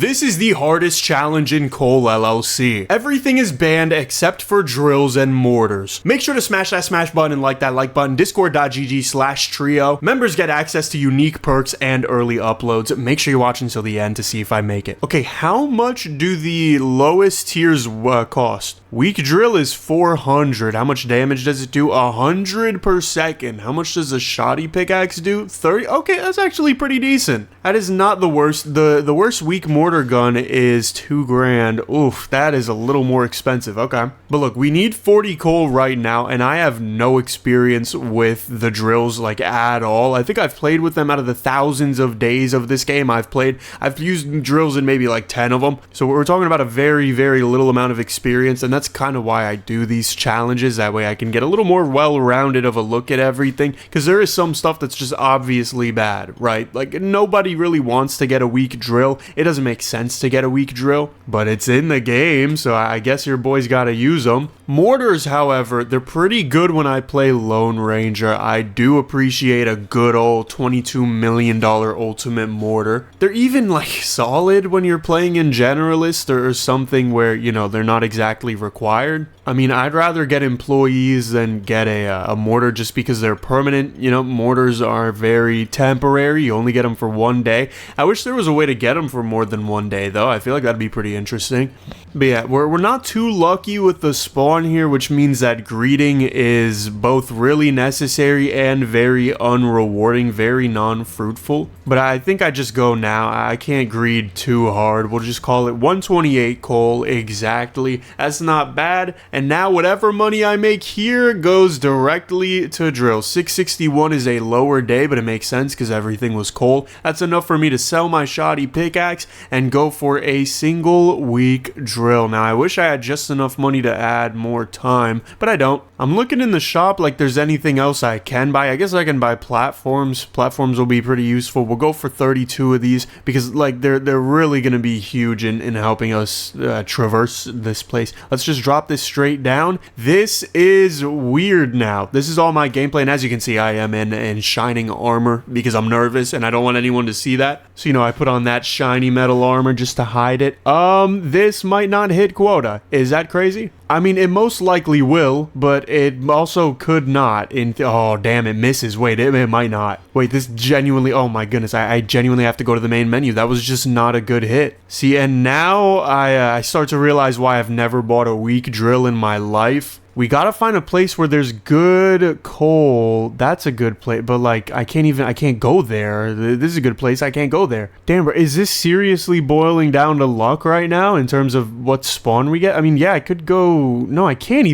This is the hardest challenge in Coal LLC. Everything is banned except for drills and mortars. Make sure to smash that smash button and like that like button. Discord.gg/trio. Members get access to unique perks and early uploads. Make sure you watch until the end to see if I make it. Okay, how much do the lowest tiers cost? Weak drill is 400. How much damage does it do? 100 per second. How much does a shoddy pickaxe do? 30. Okay, that's actually pretty decent. That is not the worst. The worst weak mortar gun is 2 grand. Oof, that is a little more expensive. Okay. But look, we need 40 coal right now, and I have no experience with the drills like at all. I think I've played with them out of the thousands of days of this game I've played. I've used drills in maybe like 10 of them. So we're talking about a very, very little amount of experience, and that's kind of why I do these challenges. That way I can get a little more well-rounded of a look at everything, because there is some stuff that's just obviously bad, right? Like, nobody really wants to get a weak drill. It doesn't make sense to get a weak drill, but it's in the game, so I guess your boys gotta use them. Mortars, however, they're pretty good when I play Lone Ranger. I do appreciate a good old $22 million ultimate mortar. They're even like solid when you're playing in generalist or something where, you know, they're not exactly required. I mean, I'd rather get employees than get a mortar just because they're permanent. You know, mortars are very temporary. You only get them for 1 day. I wish there was a way to get them for more than 1 day, though. I feel like that'd be pretty interesting. But yeah, we're not too lucky with the spawn here, which means that greeting is both really necessary and very unrewarding, very non-fruitful. But I think I just go now. I can't greed too hard. We'll just call it 128 coal exactly. That's not bad. And now whatever money I make here goes directly to drill. 661 is a lower day, but it makes sense because everything was coal. That's enough for me to sell my shoddy pickaxe and go for a single week drill. Now, I wish I had just enough money to add more time, but I don't. I'm looking in the shop like there's anything else I can buy. I guess I can buy platforms. Platforms will be pretty useful. We'll go for 32 of these because like they're really going to be huge in helping us traverse this place. Let's just drop this straight down. This is weird now. This is all my gameplay, and as you can see, I am in shining armor because I'm nervous and I don't want anyone to see that. So, you know, I put on that shiny metal armor just to hide it. This might not hit quota. Is that crazy? I mean, it most likely will, but it also could not. Oh, damn, it misses. Wait, it might not. Wait, this genuinely, oh my goodness, I genuinely have to go to the main menu. That was just not a good hit. See, and now I start to realize why I've never bought a weak drill in my life. We gotta find a place where there's good coal. That's a good place, but like, I can't go there. This is a good place, I can't go there. Damn, bro, is this seriously boiling down to luck right now in terms of what spawn we get? I mean, yeah, I could go, no, I can't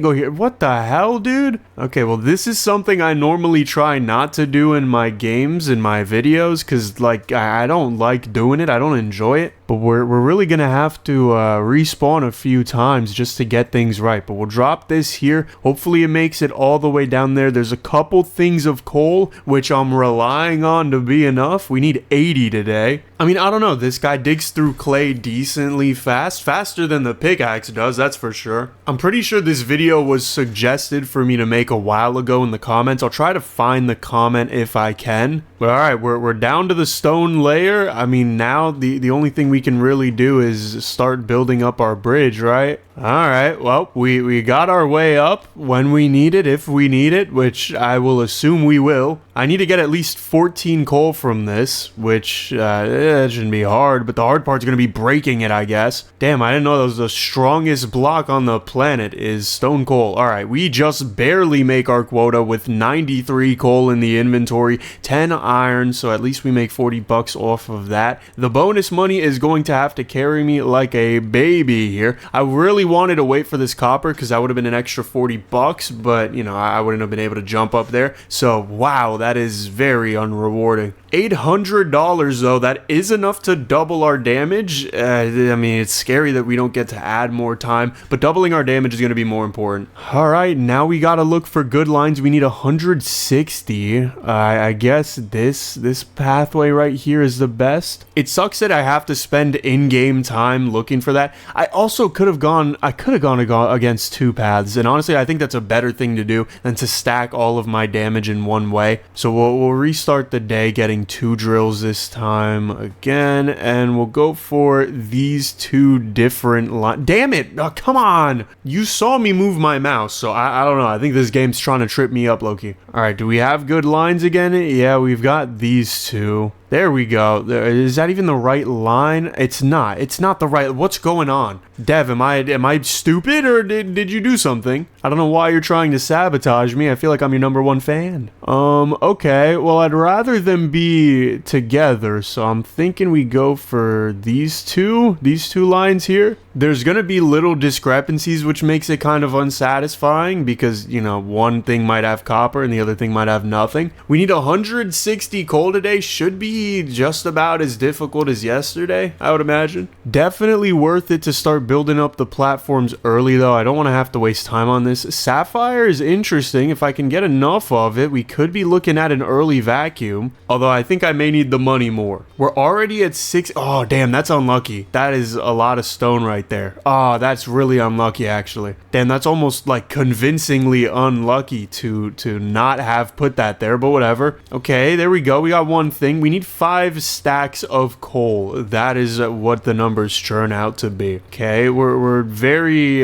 go here. What the hell, dude? Okay, well, this is something I normally try not to do in my games, in my videos, because like, I don't like doing it, I don't enjoy it. But we're really gonna have to respawn a few times just to get things right. But we'll drop this here. Hopefully it makes it all the way down there. There's a couple things of coal, which I'm relying on to be enough. We need 80 today. I mean, I don't know. This guy digs through clay decently fast. Faster than the pickaxe does, that's for sure. I'm pretty sure this video was suggested for me to make a while ago in the comments. I'll try to find the comment if I can. But alright, we're down to the stone layer. I mean, now the only thing we can really do is start building up our bridge, right? Alright, well, we got our way up when we need it, if we need it, which I will assume we will. I need to get at least 14 coal from this, which it shouldn't be hard, but the hard part's going to be breaking it, I guess. Damn, I didn't know that was the strongest block on the planet is stone coal. Alright, we just barely make our quota with 93 coal in the inventory, 10 iron, so at least we make 40 bucks off of that. The bonus money is going to have to carry me like a baby here. I really wanted to wait for this copper because that would have been an extra 40 bucks, but you know, I wouldn't have been able to jump up there. So wow, that is very unrewarding. $800 though, that is enough to double our damage. I mean, it's scary that we don't get to add more time, but doubling our damage is going to be more important. All right, now we got to look for good lines. We need 160. I guess this pathway right here is the best. It sucks that I have to spend in-game time looking for that. I also could have gone against 2 paths, and honestly, I think that's a better thing to do than to stack all of my damage in one way. So we'll restart the day getting getting 2 drills this time again, and we'll go for these 2 different lines. Damn it! Oh, come on! You saw me move my mouse, so I don't know. I think this game's trying to trip me up, Loki. Alright, do we have good lines again? Yeah, we've got these 2. There we go. Is that even the right line? It's not. It's not the right... What's going on? Dev, am I stupid, or did you do something? I don't know why you're trying to sabotage me. I feel like I'm your #1 fan. Okay. Well, I'd rather them be together, so I'm thinking we go for these two lines here. There's gonna be little discrepancies, which makes it kind of unsatisfying because, you know, one thing might have copper and the other thing might have nothing. We need 160 coal today. Should be just about as difficult as yesterday, I would imagine. Definitely worth it to start building up the platforms early, though. I don't want to have to waste time on this. Sapphire is interesting. If I can get enough of it, we could be looking at an early vacuum, although I think I may need the money more. We're already at 6. Oh, damn, that's unlucky. That is a lot of stone right there. Oh, that's really unlucky, actually. Damn, that's almost like convincingly unlucky to not have put that there, but whatever. Okay, there we go. We got one thing. We need 5 stacks of coal. That is what the numbers churn out to be. Okay, we're very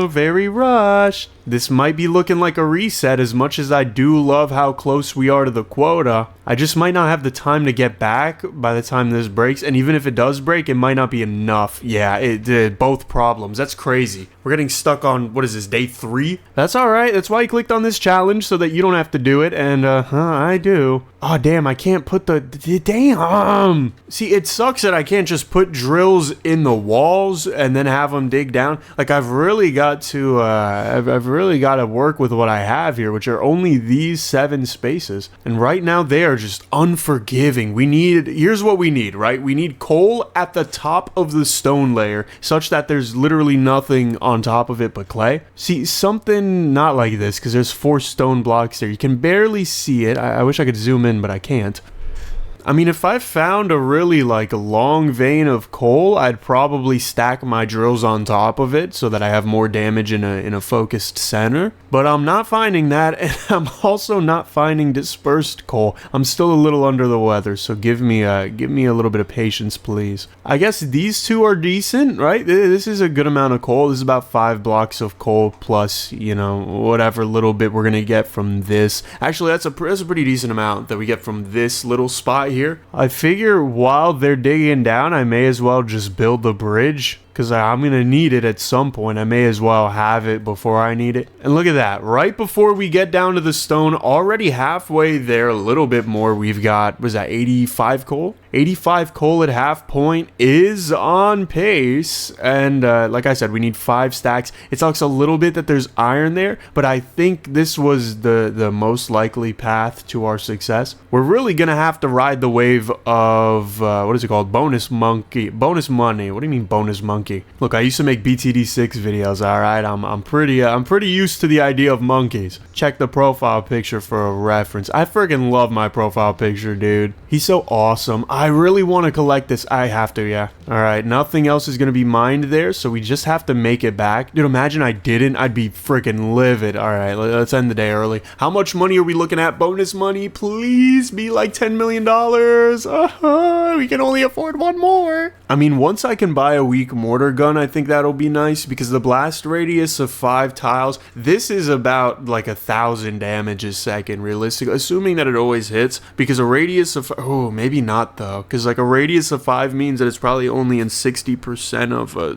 very rushed. This might be looking like a reset. As much as I do love how close we are to the quota, I just might not have the time to get back by the time this breaks, and even if it does break, it might not be enough. Yeah, it did. Both problems. That's crazy. We're getting stuck on, what is this, day 3? That's alright. That's why I clicked on this challenge, so that you don't have to do it, and I do. Oh, damn, I can't put the... Damn! See, it sucks that I can't just put drills in the walls and then have them dig down. Like, I've really got to, I've really got to work with what I have here, which are only these 7 spaces. And right now, they are just unforgiving. Here's what we need, right? We need coal at the top of the stone layer, such that there's literally nothing on top of it but clay. See, something not like this, because there's 4 stone blocks there. You can barely see it. I wish I could zoom in, but I can't. I mean, if I found a really, like, long vein of coal, I'd probably stack my drills on top of it so that I have more damage in a focused center. But I'm not finding that, and I'm also not finding dispersed coal. I'm still a little under the weather, so give me a little bit of patience, please. I guess these 2 are decent, right? This is a good amount of coal. This is about 5 blocks of coal plus, you know, whatever little bit we're gonna get from this. Actually, that's a pretty decent amount that we get from this little spot here. I figure while they're digging down, I may as well just build the bridge, because I'm going to need it at some point. I may as well have it before I need it. And look at that. Right before we get down to the stone, already halfway there, a little bit more, we've got, was that 85 coal? 85 coal at half point is on pace. And like I said, we need 5 stacks. It sucks a little bit that there's iron there, but I think this was the most likely path to our success. We're really going to have to ride the wave of, what is it called? Bonus money. What do you mean bonus monkey? Look, I used to make BTD6 videos, alright? I'm pretty used to the idea of monkeys. Check the profile picture for a reference. I freaking love my profile picture, dude. He's so awesome. I really want to collect this. I have to, yeah. Alright, nothing else is going to be mined there, so we just have to make it back. Dude, imagine I didn't. I'd be freaking livid. Alright, let's end the day early. How much money are we looking at? Bonus money? Please be like $10 million. We can only afford one more. I mean, once I can buy a weak mortar gun, I think that'll be nice, because the blast radius of 5 tiles, this is about like 1,000 damage a second, realistic, assuming that it always hits, because a radius of, oh, maybe not though, because like a radius of 5 means that it's probably only in 60%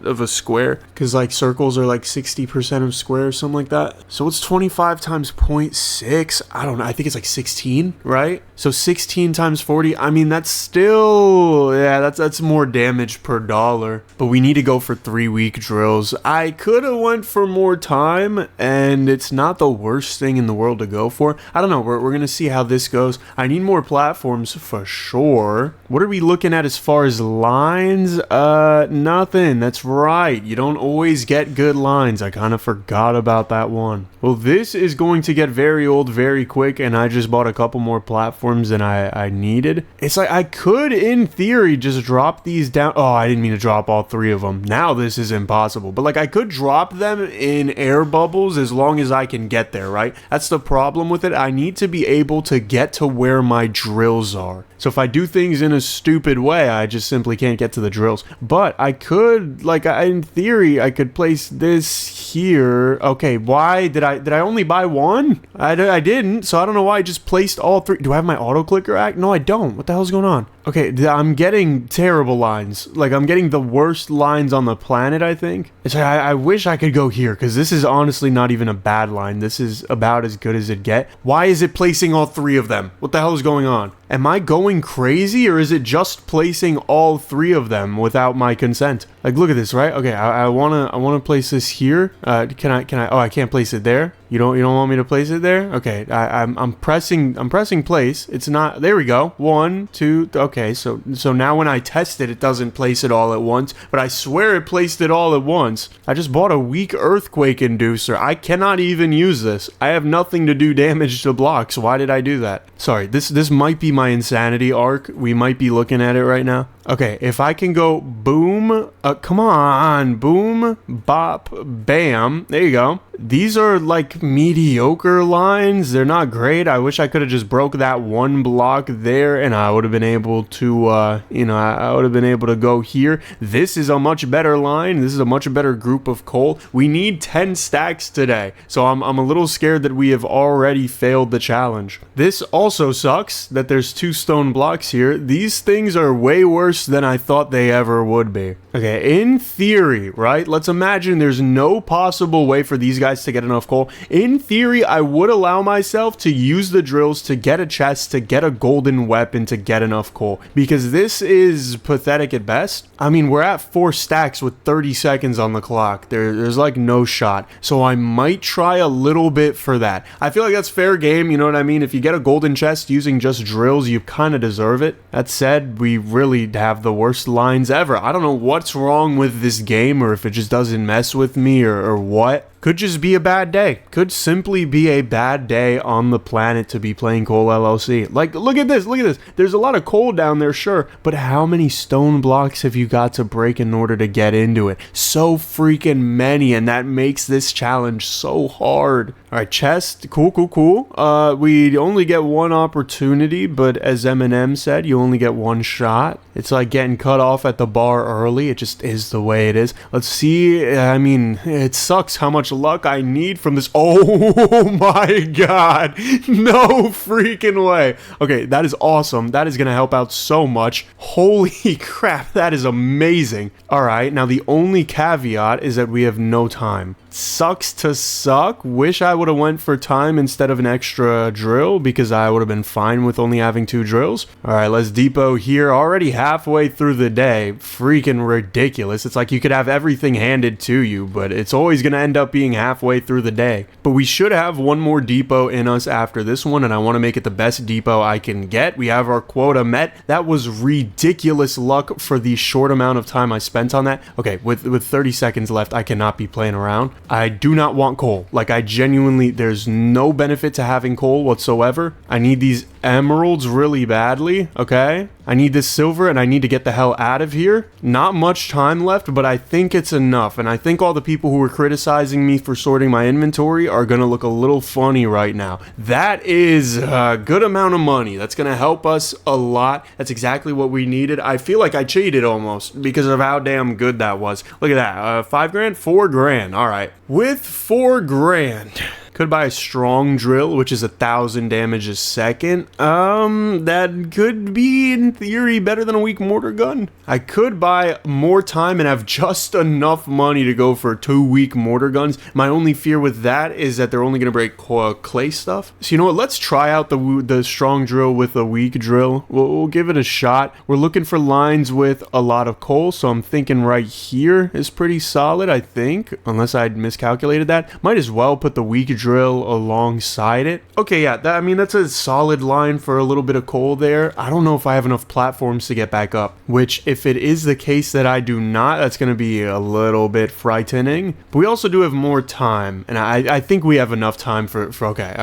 of a square, because like circles are like 60% of squares, something like that. So it's 25 times 0.6, I don't know, I think it's like 16, right? So 16 times 40, I mean, that's still, yeah, that's more damage per dollar, but we need to go for 3 week drills. I could have went for more time, and it's not the worst thing in the world to go for. I don't know, we're gonna see how this goes. I need more platforms for sure. What are we looking at as far as lines? Nothing. That's right. You don't always get good lines. I kind of forgot about that one. Well, this is going to get very old very quick, and I just bought a couple more platforms than I needed. It's like I could, in theory, just drop these down. Oh, I didn't mean to drop all 3 of them. Now this is impossible. But like I could drop them in air bubbles as long as I can get there, right? That's the problem with it. I need to be able to get to where my drills are. So if I do things in a stupid way, I just simply can't get to the drills. But I could, like, in theory, I could place this here. Okay, why did I only buy 1? I didn't, so I don't know why I just placed all 3. Do I have my auto clicker act? No, I don't. What the hell's going on? Okay, I'm getting terrible lines. Like, I'm getting the worst lines on the planet, I think. It's like, I wish I could go here, because this is honestly not even a bad line. This is about as good as it get. Why is it placing all 3 of them? What the hell is going on? Am I going crazy, or is it just placing all 3 of them without my consent? Like, look at this, right? Okay, I wanna place this here. Can I? Oh, I can't place it there. You don't want me to place it there? Okay, I'm pressing place. It's not. There we go. 1, 2. Okay, so now when I test it, it doesn't place it all at once. But I swear it placed it all at once. I just bought a weak earthquake inducer. I cannot even use this. I have nothing to do damage to blocks. Why did I do that? Sorry. This might be my insanity arc. We might be looking at it right now. Okay, if I can go boom, come on, boom, bop, bam, there you go. These are like mediocre lines. They're not great. I wish I could have just broke that 1 block there and I would have been able to, I would have been able to go here. This is a much better line. This is a much better group of coal. We need 10 stacks today. So I'm a little scared that we have already failed the challenge. This also sucks that there's 2 stone blocks here. These things are way worse than I thought they ever would be. Okay, in theory, right? Let's imagine there's no possible way for these guys to get enough coal. In theory, I would allow myself to use the drills to get a chest, to get a golden weapon, to get enough coal. Because this is pathetic at best. I mean, we're at 4 stacks with 30 seconds on the clock. There's like no shot. So I might try a little bit for that. I feel like that's fair game, you know what I mean? If you get a golden chest using just drills, you kind of deserve it. That said, we really have the worst lines ever. I don't know what's wrong with this game, or if it just doesn't mess with me, or what. Could just be a bad day. Could simply be a bad day on the planet to be playing Coal LLC. Like, look at this, look at this. There's a lot of coal down there, sure, but how many stone blocks have you got to break in order to get into it? So freaking many, and that makes this challenge so hard. All right, chest, cool. We only get 1 opportunity, but as Eminem said, you only get 1 shot. It's like getting cut off at the bar early. It just is the way it is. Let's see. I mean, it sucks how much luck I need from this. Oh my god, no freaking way. Okay, that is awesome. That is gonna help out so much. Holy crap, that is amazing. All right, now the only caveat is that we have no time. Sucks to suck. Wish I would have went for time instead of an extra drill, because I would have been fine with only having 2 drills. All right, let's depot here. Already halfway through the day. Freaking ridiculous. It's like you could have everything handed to you, but it's always going to end up being halfway through the day. But we should have 1 more depot in us after this one, and I want to make it the best depot I can get. We have our quota met. That was ridiculous luck for the short amount of time I spent on that. Okay, with 30 seconds left, I cannot be playing around. I do not want coal. Like, I genuinely, there's no benefit to having coal whatsoever. I need these emeralds really badly, okay? I need this silver, and I need to get the hell out of here. Not much time left, but I think it's enough. And I think all the people who were criticizing me for sorting my inventory are gonna look a little funny right now. That is a good amount of money. That's gonna help us a lot. That's exactly what we needed. I feel like I cheated almost because of how damn good that was. Look at that, 5 grand, 4 grand. All right, with 4 grand. Could buy a strong drill, which is 1,000 damage a second. That could be, in theory, better than a weak mortar gun. I could buy more time and have just enough money to go for 2 weak mortar guns. My only fear with that is that they're only going to break clay stuff. So you know what? Let's try out the strong drill with a weak drill. We'll give it a shot. We're looking for lines with a lot of coal, so I'm thinking right here is pretty solid, I think. Unless I'd miscalculated that. Might as well put the weak drill drill alongside it. Okay, yeah, I mean, that's a solid line for a little bit of coal there. I don't know if I have enough platforms to get back up, which if it is the case that I do not, that's going to be a little bit frightening. But we also do have more time, and I think we have enough time for okay,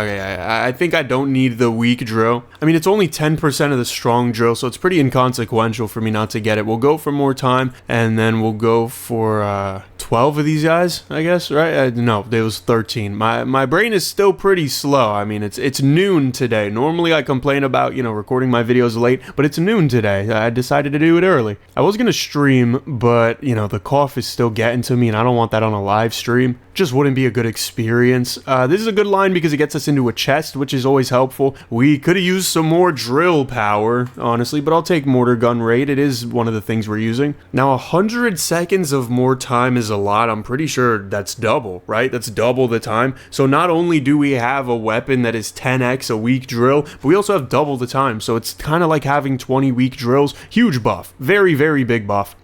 I think I don't need the weak drill. I mean, it's only 10% of the strong drill, so it's pretty inconsequential for me not to get it. We'll go for more time, and then we'll go for 12 of these guys, I guess, right? No, it was 13. My brain is still pretty slow. I mean, it's noon today. Normally I complain about, recording my videos late, but it's noon today. I decided to do it early. I was gonna stream, but the cough is still getting to me, and I don't want that on a live stream. Just wouldn't be a good experience. This is a good line because it gets us into a chest, which is always helpful. We could have used some more drill power, honestly, but I'll take mortar gun rate. It is one of the things we're using. Now, 100 seconds of more time is a lot. I'm pretty sure that's double, right? That's double the time. So not only do we have a weapon that is 10x a weak drill, but we also have double the time. So it's kind of like having 20 weak drills. Huge buff. Very, very big buff.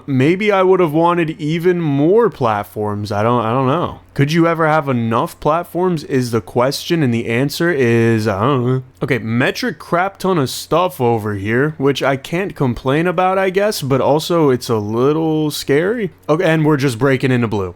Maybe I would have wanted even more platforms. I don't know. Could you ever have enough platforms is the question, and the answer is, I don't know. Okay, metric crap ton of stuff over here, which I can't complain about, I guess, but also it's a little scary. Okay, and we're just breaking into blue.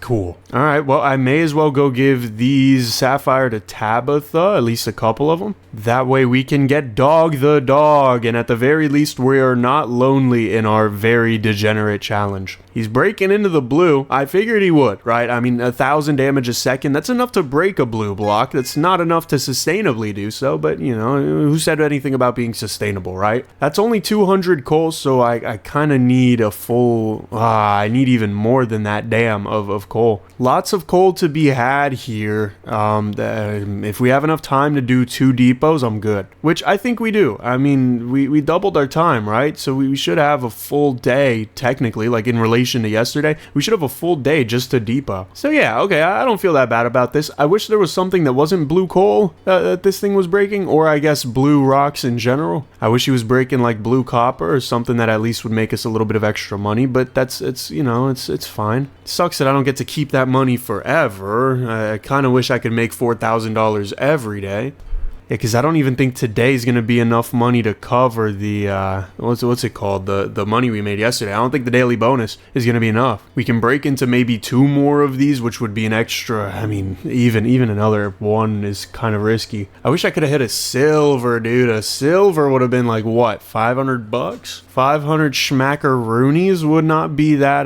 Cool. All right, well, I may as well go give these sapphire to Tabitha, at least a couple of them. That way we can get Dog the dog, and at the very least, we are not lonely in our very degenerate challenge. He's breaking into the blue. I figured he would, right? I mean, 1,000 damage a second, that's enough to break a blue block. That's not enough to sustainably do so, but who said anything about being sustainable, right? That's only 200 coal, so I kind of need a full, I need even more than that damn of coal. Lots of coal to be had here. If we have enough time to do 2 depots, I'm good. Which I think we do. I mean, we doubled our time, right? So we should have a full day, technically, like in relation to yesterday. We should have a full day just to depot. So yeah, okay, I don't feel that bad about this. I wish there was something that wasn't blue coal that this thing was breaking, or I guess blue rocks in general. I wish he was breaking like blue copper or something that at least would make us a little bit of extra money, but it's fine. It sucks that I don't get to keep that money forever. I kind of wish I could make $4,000 every day. Yeah, because I don't even think today's going to be enough money to cover the, what's it called? The money we made yesterday. I don't think the daily bonus is going to be enough. We can break into maybe 2 more of these, which would be an extra, I mean, even another 1 is kind of risky. I wish I could have hit a silver, dude. A silver would have been like, what, $500? 500 schmackaroonies would not be that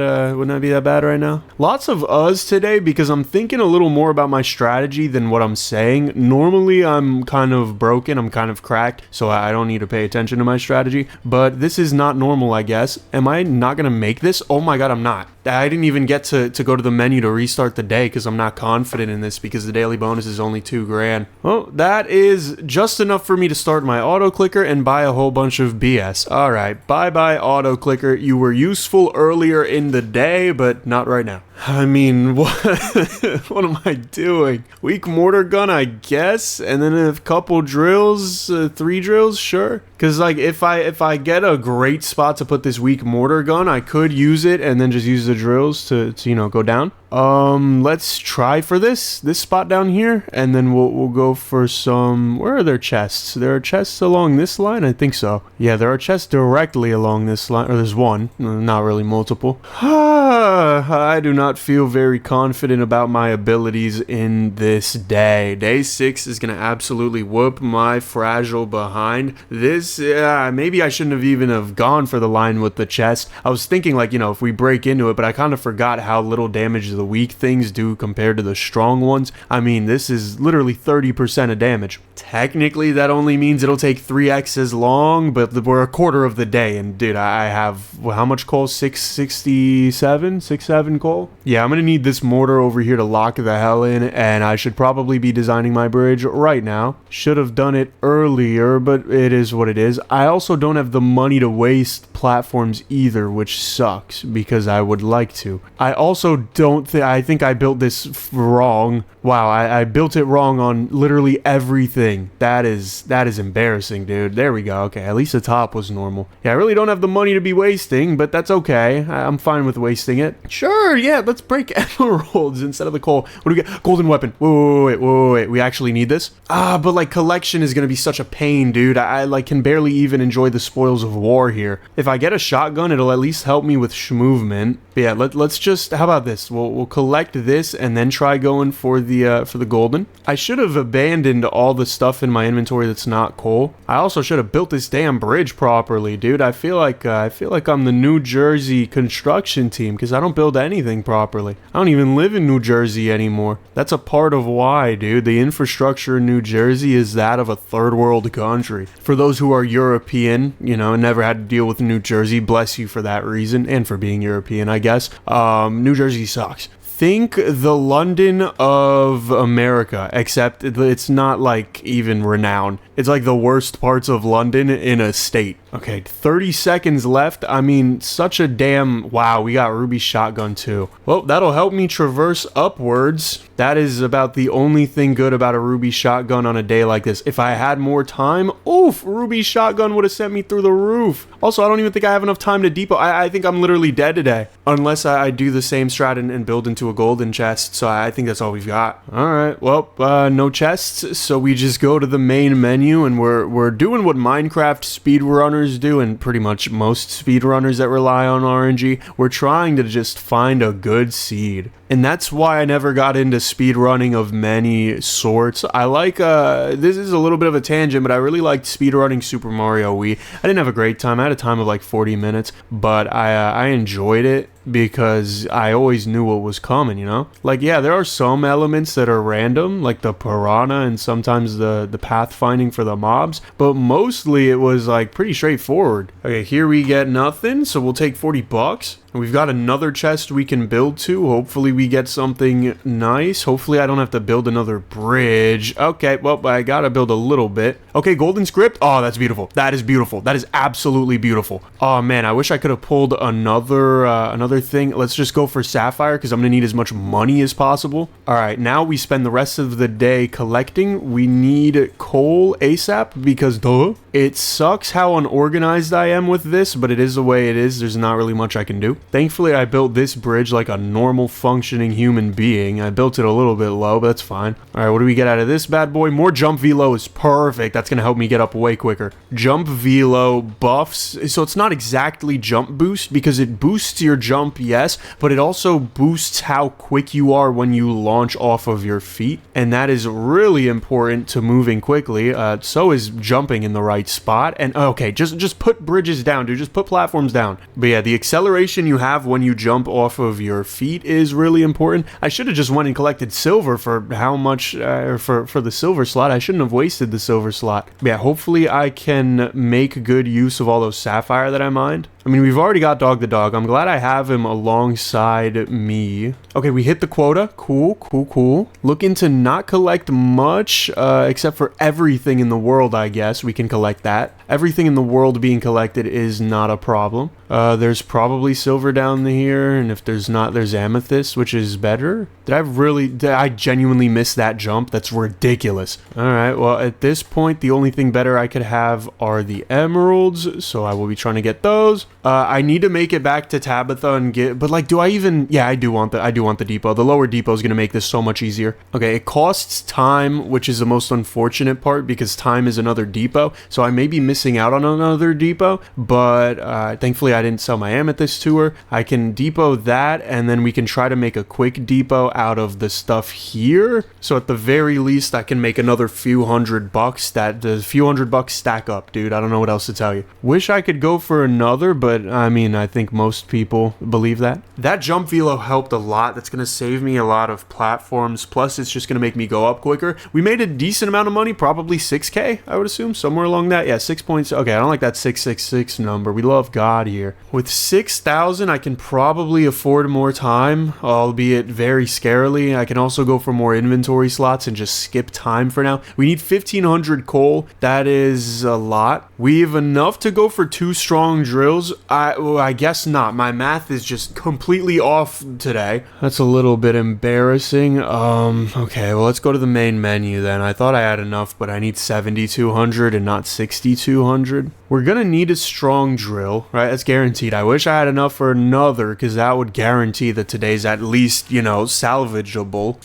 bad right now. Lots of us today because I'm thinking a little more about my strategy than what I'm saying. Normally, I'm kind of broken, I'm kind of cracked, so I don't need to pay attention to my strategy, but this is not normal, I guess. Am I not gonna make this? Oh my god, I'm not. I didn't even get to go to the menu to restart the day because I'm not confident in this because the daily bonus is only 2 grand. Well, that is just enough for me to start my auto clicker and buy a whole bunch of BS. Alright, bye auto clicker. You were useful earlier in the day, but not right now. I mean, what am I doing? Weak mortar gun, I guess, and then a couple drills, 3 drills, sure. Because like if I get a great spot to put this weak mortar gun, I could use it and then just use the drills to go down. Let's try for this spot down here, and then we'll go for some. Where are there chests? There are chests along this line, I think so. Yeah, there are chests directly along this line, or there's one, not really multiple. I do not feel very confident about my abilities in this day. Day 6 is gonna absolutely whoop my fragile behind. This, maybe I shouldn't have even have gone for the line with the chest. I was thinking like, if we break into it, but I kind of forgot how little damage the weak things do compared to the strong ones. I mean, this is literally 30% of damage. Technically, that only means it'll take 3x as long, but we're a quarter of the day, and dude, I have, how much coal? 667 coal? Yeah, I'm gonna need this mortar over here to lock the hell in, and I should probably be designing my bridge right now. Should have done it earlier, but it is what it is. I also don't have the money to waste platforms either, which sucks, because I would like to. I also don't I think I built this wrong. Wow, I built it wrong on literally everything. That is embarrassing, dude. There we go. Okay, at least the top was normal. Yeah, I really don't have the money to be wasting, but that's okay. I'm fine with wasting it. Sure, yeah, let's break emeralds instead of the coal. What do we get? Golden weapon. Wait. We actually need this? But like collection is gonna be such a pain, dude. I like can barely even enjoy the spoils of war here. If I get a shotgun, it'll at least help me with movement. But yeah, let's just, how about this? We'll collect this and then try going for the golden. I should have abandoned all the stuff in my inventory that's not coal. I also should have built this damn bridge properly, dude. I feel like I'm the New Jersey construction team because I don't build anything properly. I don't even live in New Jersey anymore. That's a part of why, dude. The infrastructure in New Jersey is that of a third world country. For those who are European, you know, and never had to deal with New Jersey, bless you for that reason and for being European, I guess. New Jersey sucks. Think the London of America, except it's not like even renowned. It's like the worst parts of London in a state. Okay, 30 seconds left. I mean, such a damn... Wow, we got Ruby shotgun too. Well, that'll help me traverse upwards. That is about the only thing good about a Ruby shotgun on a day like this. If I had more time, oof, Ruby shotgun would have sent me through the roof. Also, I don't even think I have enough time to depot. I think I'm literally dead today. Unless I do the same strat and build into a golden chest. So I think that's all we've got. Alright, well, no chests. So we just go to the main menu and we're doing what Minecraft speedrunners do, and pretty much most speedrunners that rely on RNG. We're trying to just find a good seed. And that's why I never got into speedrunning of many sorts. I like, this is a little bit of a tangent, but I really liked speedrunning Super Mario Wii. I didn't have a great time. I had a time of like 40 minutes, but I enjoyed it because I always knew what was coming, you know? Like, yeah, there are some elements that are random, like the piranha and sometimes the pathfinding for the mobs, but mostly it was like pretty straightforward. Okay, here we get nothing, so we'll take 40 bucks. We've got another chest we can build to. Hopefully we get something nice. Hopefully I don't have to build another bridge. Okay, well, I gotta build a little bit. Okay, golden script. Oh, that's beautiful. That is beautiful. That is absolutely beautiful. Oh man, I wish I could have pulled another thing. Let's just go for sapphire because I'm gonna need as much money as possible. All right, now we spend the rest of the day collecting. We need coal ASAP because duh. It sucks how unorganized I am with this, but it is the way it is. There's not really much I can do. Thankfully, I built this bridge like a normal functioning human being. I built it a little bit low, but that's fine. All right, what do we get out of this bad boy? More jump velo is perfect. That's going to help me get up way quicker. Jump velo buffs. So it's not exactly jump boost because it boosts your jump, yes, but it also boosts how quick you are when you launch off of your feet. And that is really important to moving quickly. So is jumping in the right spot. And okay, just put bridges down, dude. Just put platforms down. But yeah, the acceleration you have when you jump off of your feet is really important. I should have just went and collected silver for how much for the silver slot. I shouldn't have wasted the silver slot. But yeah, hopefully I can make good use of all those sapphire that I mined. I mean, we've already got Dog the Dog. I'm glad I have him alongside me. Okay, we hit the quota. Cool. Looking to not collect much, except for everything in the world, I guess. We can collect that. Everything in the world being collected is not a problem. There's probably silver down here, and if there's not, there's amethyst, which is better. Did I genuinely miss that jump? That's ridiculous. Alright, well, at this point, the only thing better I could have are the emeralds, so I will be trying to get those. I need to make it back to Tabitha and get, but like, do I even, yeah, I do want the depot. The lower depot is going to make this so much easier. Okay, it costs time, which is the most unfortunate part because time is another depot, so I may be missing out on another depot, but thankfully I didn't sell my amethyst to her. I can depot that, and then we can try to make a quick depot out of the stuff here, so at the very least I can make another few $100. That the few $100 stack up, dude. I don't know what else to tell you. Wish I could go for another, but I mean, I think most people believe that. That jump velo helped a lot. That's going to save me a lot of platforms, plus it's just going to make me go up quicker. We made a decent amount of money, probably 6k, I would assume, somewhere along that. Yeah, 6 points. Okay, I don't like that 666 number. We love God here. here. With 6,000, I can probably afford more time, albeit very scarily. I can also go for more inventory slots and just skip time for now. We need 1,500 coal. That is a lot. We have enough to go for 2 strong drills. I guess not. My math is just completely off today. That's a little bit embarrassing. Okay, well, let's go to the main menu then. I thought I had enough, but I need 7,200 and not 6,200. We're gonna need a strong drill, right? That's guaranteed. I wish I had enough for another, because that would guarantee that today's at least, you know, salvageable.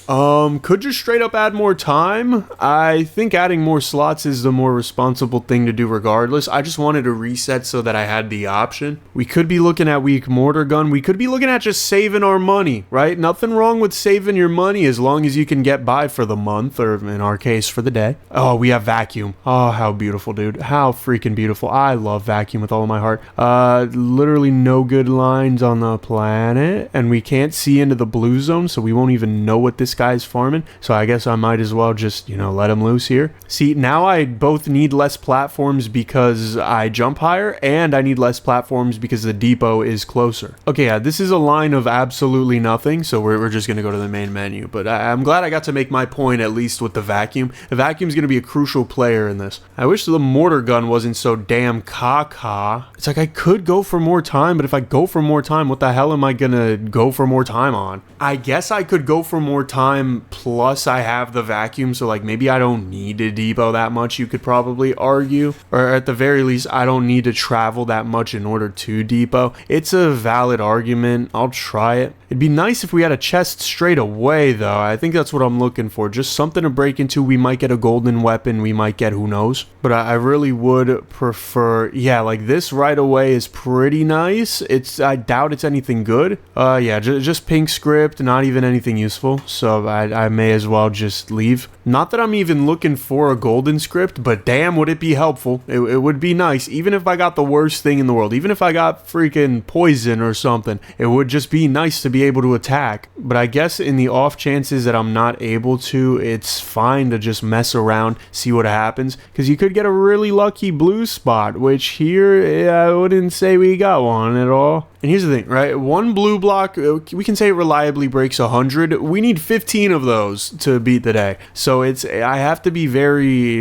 Could just straight up add more time. I think adding more slots is the more responsible thing to do regardless. I just wanted to reset so that I had the option. We could be looking at weak mortar gun. We could be looking at just saving our money, right? Nothing wrong with saving your money as long as you can get by for the month, or in our case, for the day. Oh, we have vacuum. Oh, how beautiful, dude. How freaking beautiful. I love vacuum with all of my heart. Literally no good lines on the planet, and we can't see into the blue zone, so we won't even know what this guy's farming. So I guess I might as well just, you know, let him loose here. See, now I both need less platforms because I jump higher, and I need less platforms because the depot is closer. Okay, yeah, this is a line of absolutely nothing, so we're just gonna go to the main menu. But I'm glad I got to make my point, at least with the vacuum. The vacuum's gonna be a crucial player in this. I wish the mortar gun wasn't so damn caca. It's like I could go for more time, but if I go for more time, what the hell am I gonna go for more time on? I guess I could go for more time, plus I have the vacuum, so like maybe I don't need to depot that much, you could probably argue. Or at the very least, I don't need to travel that much in order to depot. It's a valid argument. I'll try it. It'd be nice if we had a chest straight away, though. I think that's what I'm looking for. Just something to break into. We might get a golden weapon. We might get who knows. But I really would prefer... Yeah, like this right away is pretty nice. I doubt it's anything good. Yeah, just pink script. Not even anything useful. So I may as well just leave. Not that I'm even looking for a golden script, but damn would it be helpful. It would be nice. Even if I got the worst thing in the world. Even if I got freaking poison or something. It would just be nice to be able to attack. But I guess in the off chances that I'm not able to, it's fine to just mess around, see what happens, because you could get a really lucky blue spot, which here I wouldn't say we got one at all. And here's the thing, right? One blue block, we can say it reliably breaks 100. We need 15 of those to beat the day. So I have to be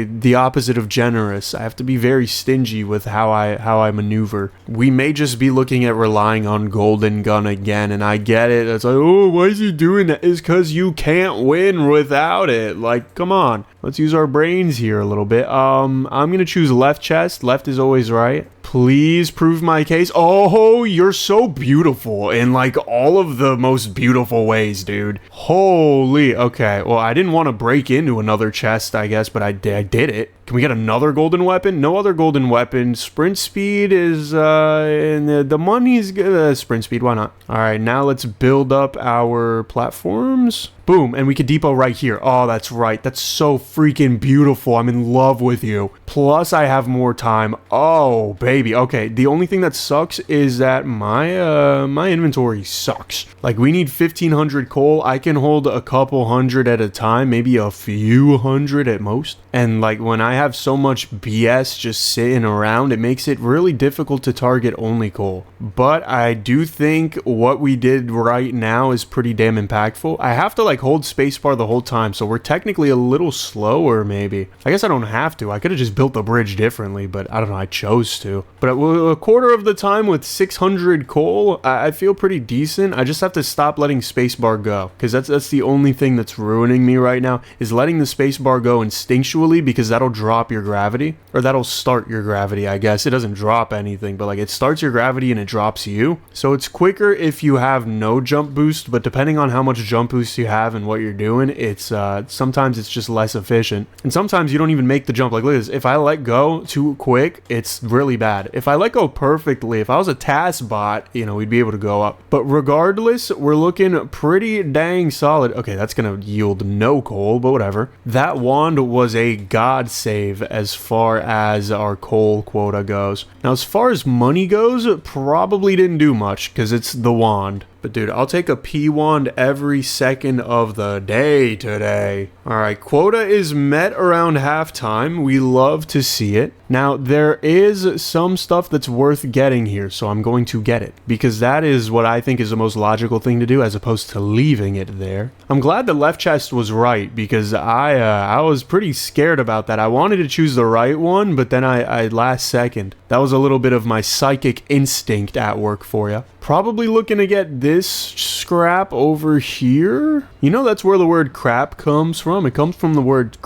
the opposite of generous. I have to be very stingy with how I maneuver. We may just be looking at relying on golden gun again, and I get it. It's like, oh, why is he doing that? It's because you can't win without it. Like, come on. Let's use our brains here a little bit. I'm going to choose left chest. Left is always right. Please prove my case. Oh, you're so beautiful in like all of the most beautiful ways, dude. Holy. Okay, well, I didn't want to break into another chest, I guess, but I did it. Can we get another golden weapon? No other golden weapon. Sprint speed is, and the money's good. Sprint speed, why not? All right, now let's build up our platforms. Boom, and we could depot right here. Oh, that's right. That's so freaking beautiful. I'm in love with you. Plus, I have more time. Oh, baby. Okay, the only thing that sucks is that my inventory sucks. Like, we need 1,500 coal. I can hold a couple hundred at a time, maybe a few hundred at most. And, like, when I have so much BS just sitting around, it makes it really difficult to target only coal. But I do think what we did right now is pretty damn impactful. I have to, like, hold spacebar the whole time, so we're technically a little slower, maybe. I guess I don't have to. I could have just built the bridge differently, but I don't know, I chose to. But a quarter of the time with 600 coal, I feel pretty decent. I just have to stop letting spacebar go, because that's the only thing that's ruining me right now, is letting the spacebar go instinctually, because that'll drop your gravity, or that'll start your gravity, I guess. It doesn't drop anything, but like it starts your gravity and it drops you. So it's quicker if you have no jump boost, but depending on how much jump boost you have and what you're doing, it's sometimes it's just less efficient, and sometimes you don't even make the jump. Like, look at this. If I let go too quick, it's really bad. If I let go perfectly, if I was a task bot, you know, we'd be able to go up. But regardless, we're looking pretty dang solid. Okay, that's gonna yield no coal, but whatever. That wand was a god save as far as our coal quota goes. Now, as far as money goes, probably didn't do much because it's the wand. But dude, I'll take a P wand every second of the day today. All right, quota is met around halftime. We love to see it. Now, there is some stuff that's worth getting here, so I'm going to get it, because that is what I think is the most logical thing to do, as opposed to leaving it there. I'm glad the left chest was right, because I was pretty scared about that. I wanted to choose the right one, but then I last second. That was a little bit of my psychic instinct at work for you. Probably looking to get this scrap over here. You know, that's where the word crap comes from. It comes from the word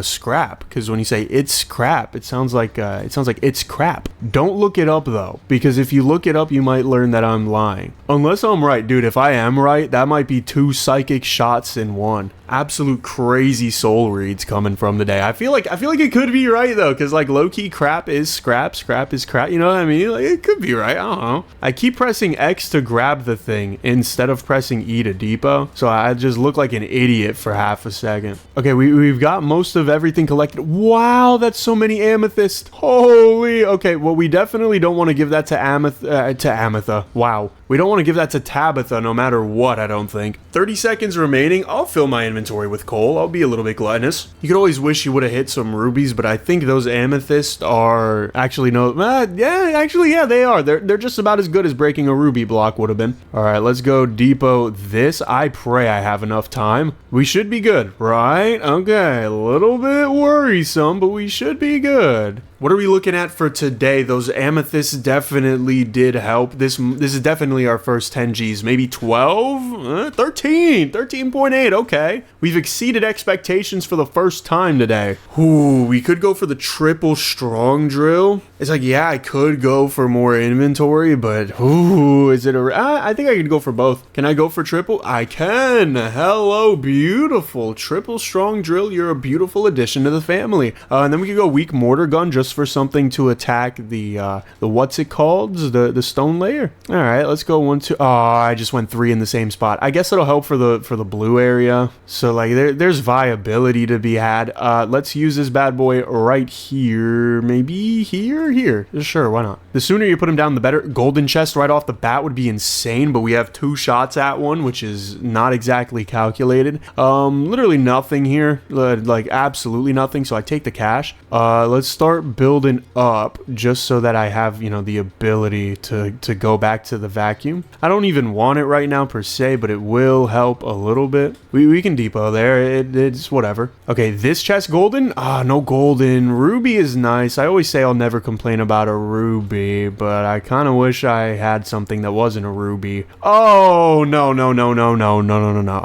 scrap, because when you say it's crap, it sounds like it's crap. Don't look it up though, because if you look it up, you might learn that I'm lying. Unless I'm right, dude. If I am right, that might be 2 psychic shots in one. Absolute crazy soul reads coming from today. I feel like it could be right though, because like low-key crap is scrap is crap, you know what I mean? Like, it could be right. I don't know. I keep pressing X to grab the thing instead of pressing E to depot, so I just look like an idiot for half a second. Okay, we've got most of everything collected. Wow, that's so many amethyst. Holy. Okay, well, we definitely don't want to give that to Ametha. Wow. We don't want to give that to Tabitha no matter what, I don't think. 30 seconds remaining. I'll fill my inventory with coal. I'll be a little bit gluttonous. You could always wish you would have hit some rubies, but I think those amethysts are actually yeah, they are. They're just about as good as breaking a ruby block would have been. All right, let's go depot this. I pray I have enough time. We should be good, right? Okay, a little bit worrisome, but we should be good. What are we looking at for today? Those amethysts definitely did help. This is definitely our first 10 Gs. Maybe 12? 13.8. Okay. We've exceeded expectations for the first time today. Ooh, we could go for the triple strong drill. It's like, yeah, I could go for more inventory, but ooh, is it I think I could go for both. Can I go for triple? I can. Hello, beautiful. Triple strong drill. You're a beautiful addition to the family. And then we could go weak mortar gun just for something to attack the what's it called? The stone layer. All right, let's go 1, 2. Oh, I just went 3 in the same spot. I guess it'll help for the blue area. So like there's viability to be had. Let's use this bad boy right here. Maybe here. Sure, why not? The sooner you put him down, the better. Golden chest right off the bat would be insane, but we have 2 shots at one, which is not exactly calculated. Literally nothing here. Like absolutely nothing. So I take the cash. Let's start building up just so that I have, you know, the ability to go back to the vacuum. I don't even want it right now per se, but it will help a little bit. We can depot there. It's whatever. Okay, this chest golden? No golden. Ruby is nice. I always say I'll never complain about a ruby, but I kind of wish I had something that wasn't a ruby. Oh, no.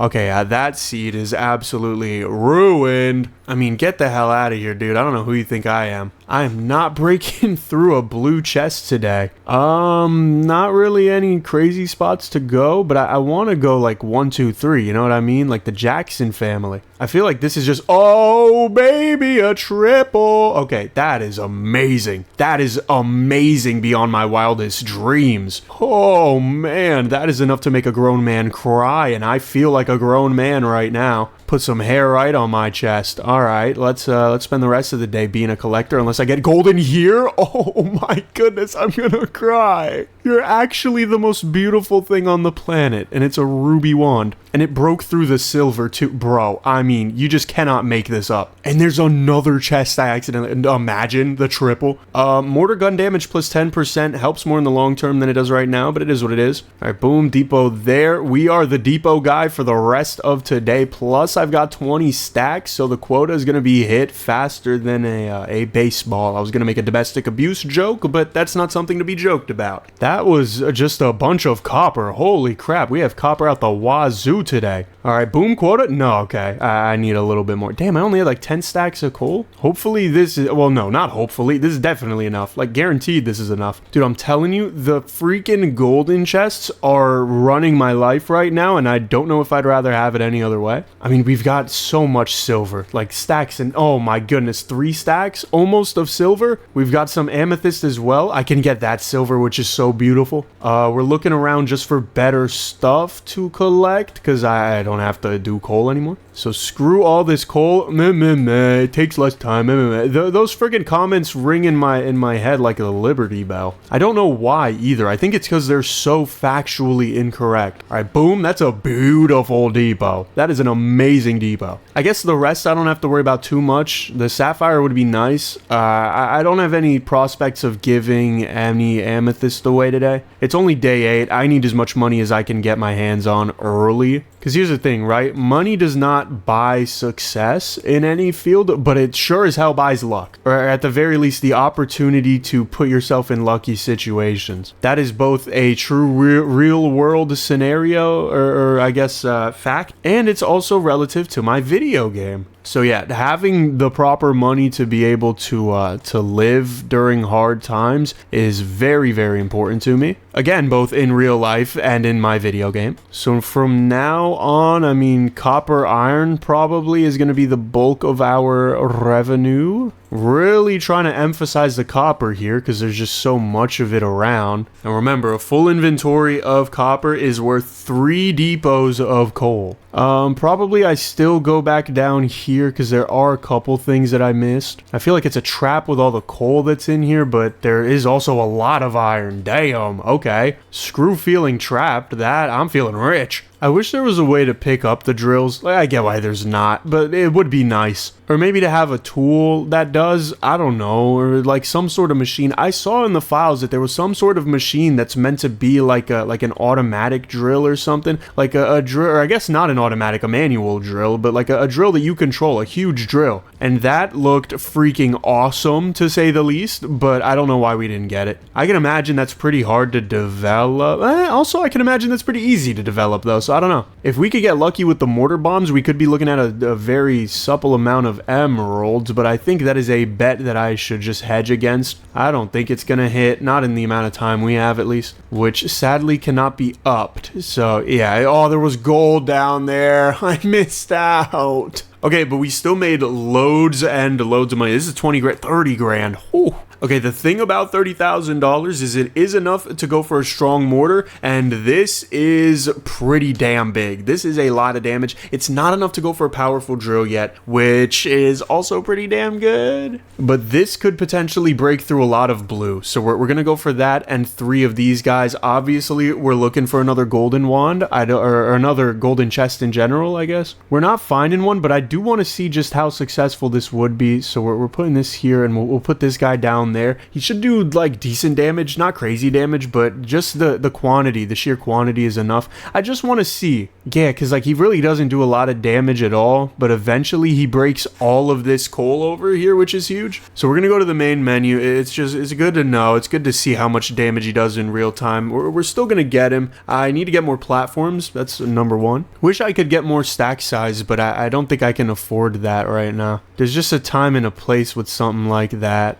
Okay, that seed is absolutely ruined. I mean, get the hell out of here, dude. I don't know who you think I am. I am not breaking through a blue chest today. Not really any crazy spots to go, but I want to go like 1, 2, 3. You know what I mean? Like the Jackson family. I feel like this is just, oh, baby, a triple. Okay, that is amazing. That is amazing beyond my wildest dreams. Oh, man, that is enough to make a grown man cry, and I feel like a grown man right now. Put some hair right on my chest. All right, let's spend the rest of the day being a collector unless I get golden here. Oh my goodness, I'm gonna cry. You're actually the most beautiful thing on the planet, and it's a ruby wand. And it broke through the silver too. Bro, I mean, you just cannot make this up. And there's another chest I accidentally... Imagine the triple. Mortar gun damage plus 10% helps more in the long term than it does right now, but it is what it is. All right, boom, depot there. We are the depot guy for the rest of today. Plus, I've got 20 stacks, so the quota is going to be hit faster than a baseball. I was going to make a domestic abuse joke, but that's not something to be joked about. That was just a bunch of copper. Holy crap, we have copper out the wazoo today. All right, boom, quota. No, okay, I need a little bit more. Damn, I only had like 10 stacks of coal. Hopefully this is, well, no, not hopefully, this is definitely enough. Like guaranteed this is enough. Dude, I'm telling you, the freaking golden chests are running my life right now, and I don't know if I'd rather have it any other way. I mean, we've got so much silver, like stacks, and oh my goodness, 3 stacks almost of silver. We've got some amethyst as well. I can get that silver, which is so beautiful. We're looking around just for better stuff to collect because I don't have to do coal anymore. So screw all this coal. It takes less time. Those friggin' comments ring in my head like a Liberty Bell. I don't know why either. I think it's because they're so factually incorrect. All right, boom. That's a beautiful depot. That is an amazing depot. I guess the rest I don't have to worry about too much. The sapphire would be nice. I don't have any prospects of giving any amethyst away today. It's only day 8. I need as much money as I can get my hands on early. Because here's the thing, right? Money does not buy success in any field, but it sure as hell buys luck. Or at the very least, the opportunity to put yourself in lucky situations. That is both a true real world scenario, or I guess fact, and it's also relative to my video game. So yeah, having the proper money to be able to live during hard times is very, very important to me. Again, both in real life and in my video game. So from now on, I mean, copper iron probably is going to be the bulk of our revenue. Really trying to emphasize the copper here because there's just so much of it around. And remember, a full inventory of copper is worth 3 depots of coal. Probably I still go back down here because there are a couple things that I missed. I feel like it's a trap with all the coal that's in here, but there is also a lot of iron. Damn, okay. Screw feeling trapped. I'm feeling rich. I wish there was a way to pick up the drills. I get why there's not, but it would be nice. Or maybe to have a tool that does, I don't know, or like some sort of machine. I saw in the files that there was some sort of machine that's meant to be like an automatic drill or something. Like a drill, or I guess not an automatic, a manual drill, but like a drill that you control, a huge drill. And that looked freaking awesome, to say the least, but I don't know why we didn't get it. I can imagine that's pretty hard to develop. Also, I can imagine that's pretty easy to develop, though, so I don't know. If we could get lucky with the mortar bombs, we could be looking at a very supple amount of emeralds, but I think that is a bet that I should just hedge against. I don't think it's gonna hit, not in the amount of time we have, at least, which sadly cannot be upped. So, yeah, oh, there was gold down there. I missed out. Okay, but we still made loads and loads of money. This is 20 grand, 30 grand. Whew. Okay, the thing about $30,000 is it is enough to go for a strong mortar, and this is pretty damn big. This is a lot of damage. It's not enough to go for a powerful drill yet, which is also pretty damn good. But this could potentially break through a lot of blue, so we're going to go for that and 3 of these guys. Obviously, we're looking for another golden wand, or another golden chest in general, I guess. We're not finding one, but I do want to see just how successful this would be, so we're putting this here, and we'll put this guy down there. He should do like decent damage, not crazy damage, but just the quantity, the sheer quantity is enough. I just want to see, yeah, because like he really doesn't do a lot of damage at all, but eventually he breaks all of this coal over here, which is huge. So we're gonna go to the main menu. It's good to know. It's good to see how much damage he does in real time. We're still gonna get him. I need to get more platforms. That's number 1. Wish I could get more stack size, but I don't think I can afford that right now. There's just a time and a place with something like that.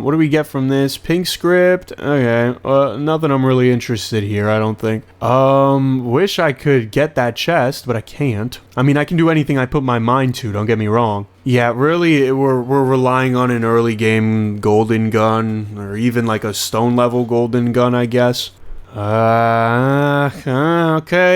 What do we get from this? Pink script. Okay. Nothing I'm really interested here, I don't think. Wish I could get that chest, but I can't. I mean, I can do anything I put my mind to, don't get me wrong. Yeah, really, we're relying on an early game golden gun, or even like a stone level golden gun, I guess. Okay,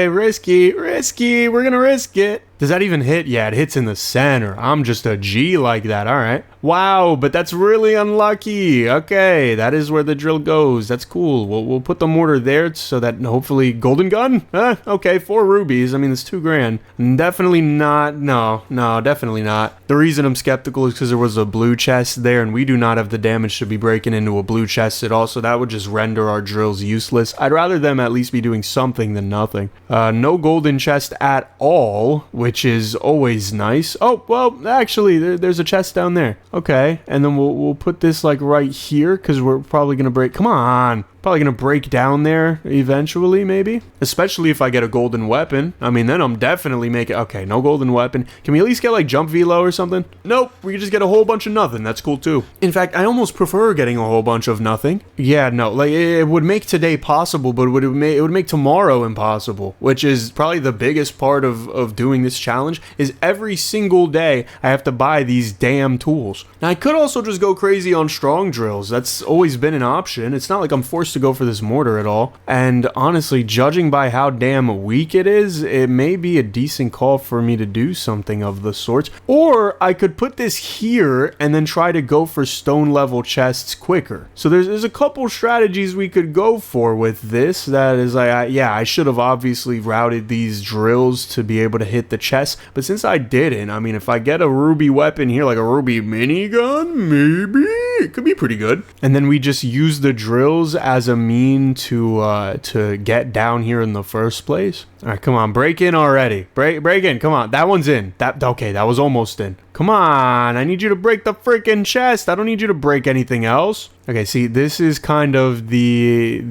risky, we're gonna risk it. Does that even hit? Yeah, it hits in the center. I'm just a G like that, alright. Wow, but that's really unlucky. Okay, that is where the drill goes. That's cool. We'll put the mortar there so that hopefully... Golden gun? Okay, 4 rubies. I mean, it's 2 grand. Definitely not. No, definitely not. The reason I'm skeptical is because there was a blue chest there, and we do not have the damage to be breaking into a blue chest at all, so that would just render our drills useless. I'd rather them at least be doing something than nothing. No golden chest at all, which is always nice. Oh, well, actually, there's a chest down there. Okay, and then we'll put this like right here because we're probably gonna break. Come on. Probably gonna break down there eventually, maybe. Especially if I get a golden weapon. I mean, then I'm definitely making... Okay, no golden weapon. Can we at least get like jump velo or something? Nope, we can just get a whole bunch of nothing. That's cool too. In fact, I almost prefer getting a whole bunch of nothing. Yeah, no, like it would make today possible, but it would make tomorrow impossible. Which is probably the biggest part of doing this challenge, is every single day I have to buy these damn tools. Now, I could also just go crazy on strong drills. That's always been an option. It's not like I'm forced forced to go for this mortar at all. And honestly, judging by how damn weak it is, it may be a decent call for me to do something of the sort. Or I could put this here and then try to go for stone level chests quicker. So there's a couple strategies we could go for with this. That is like, yeah, I should have obviously routed these drills to be able to hit the chest. But since I didn't, I mean, if I get a ruby weapon here, like a ruby minigun, maybe it could be pretty good. And then we just use the drills as a mean to get down here in the first place. All right, come on, break in already. Break in, come on. That one's in. Okay, that was almost in. Come on, I need you to break the freaking chest. I don't need you to break anything else. Okay, see, this is kind of the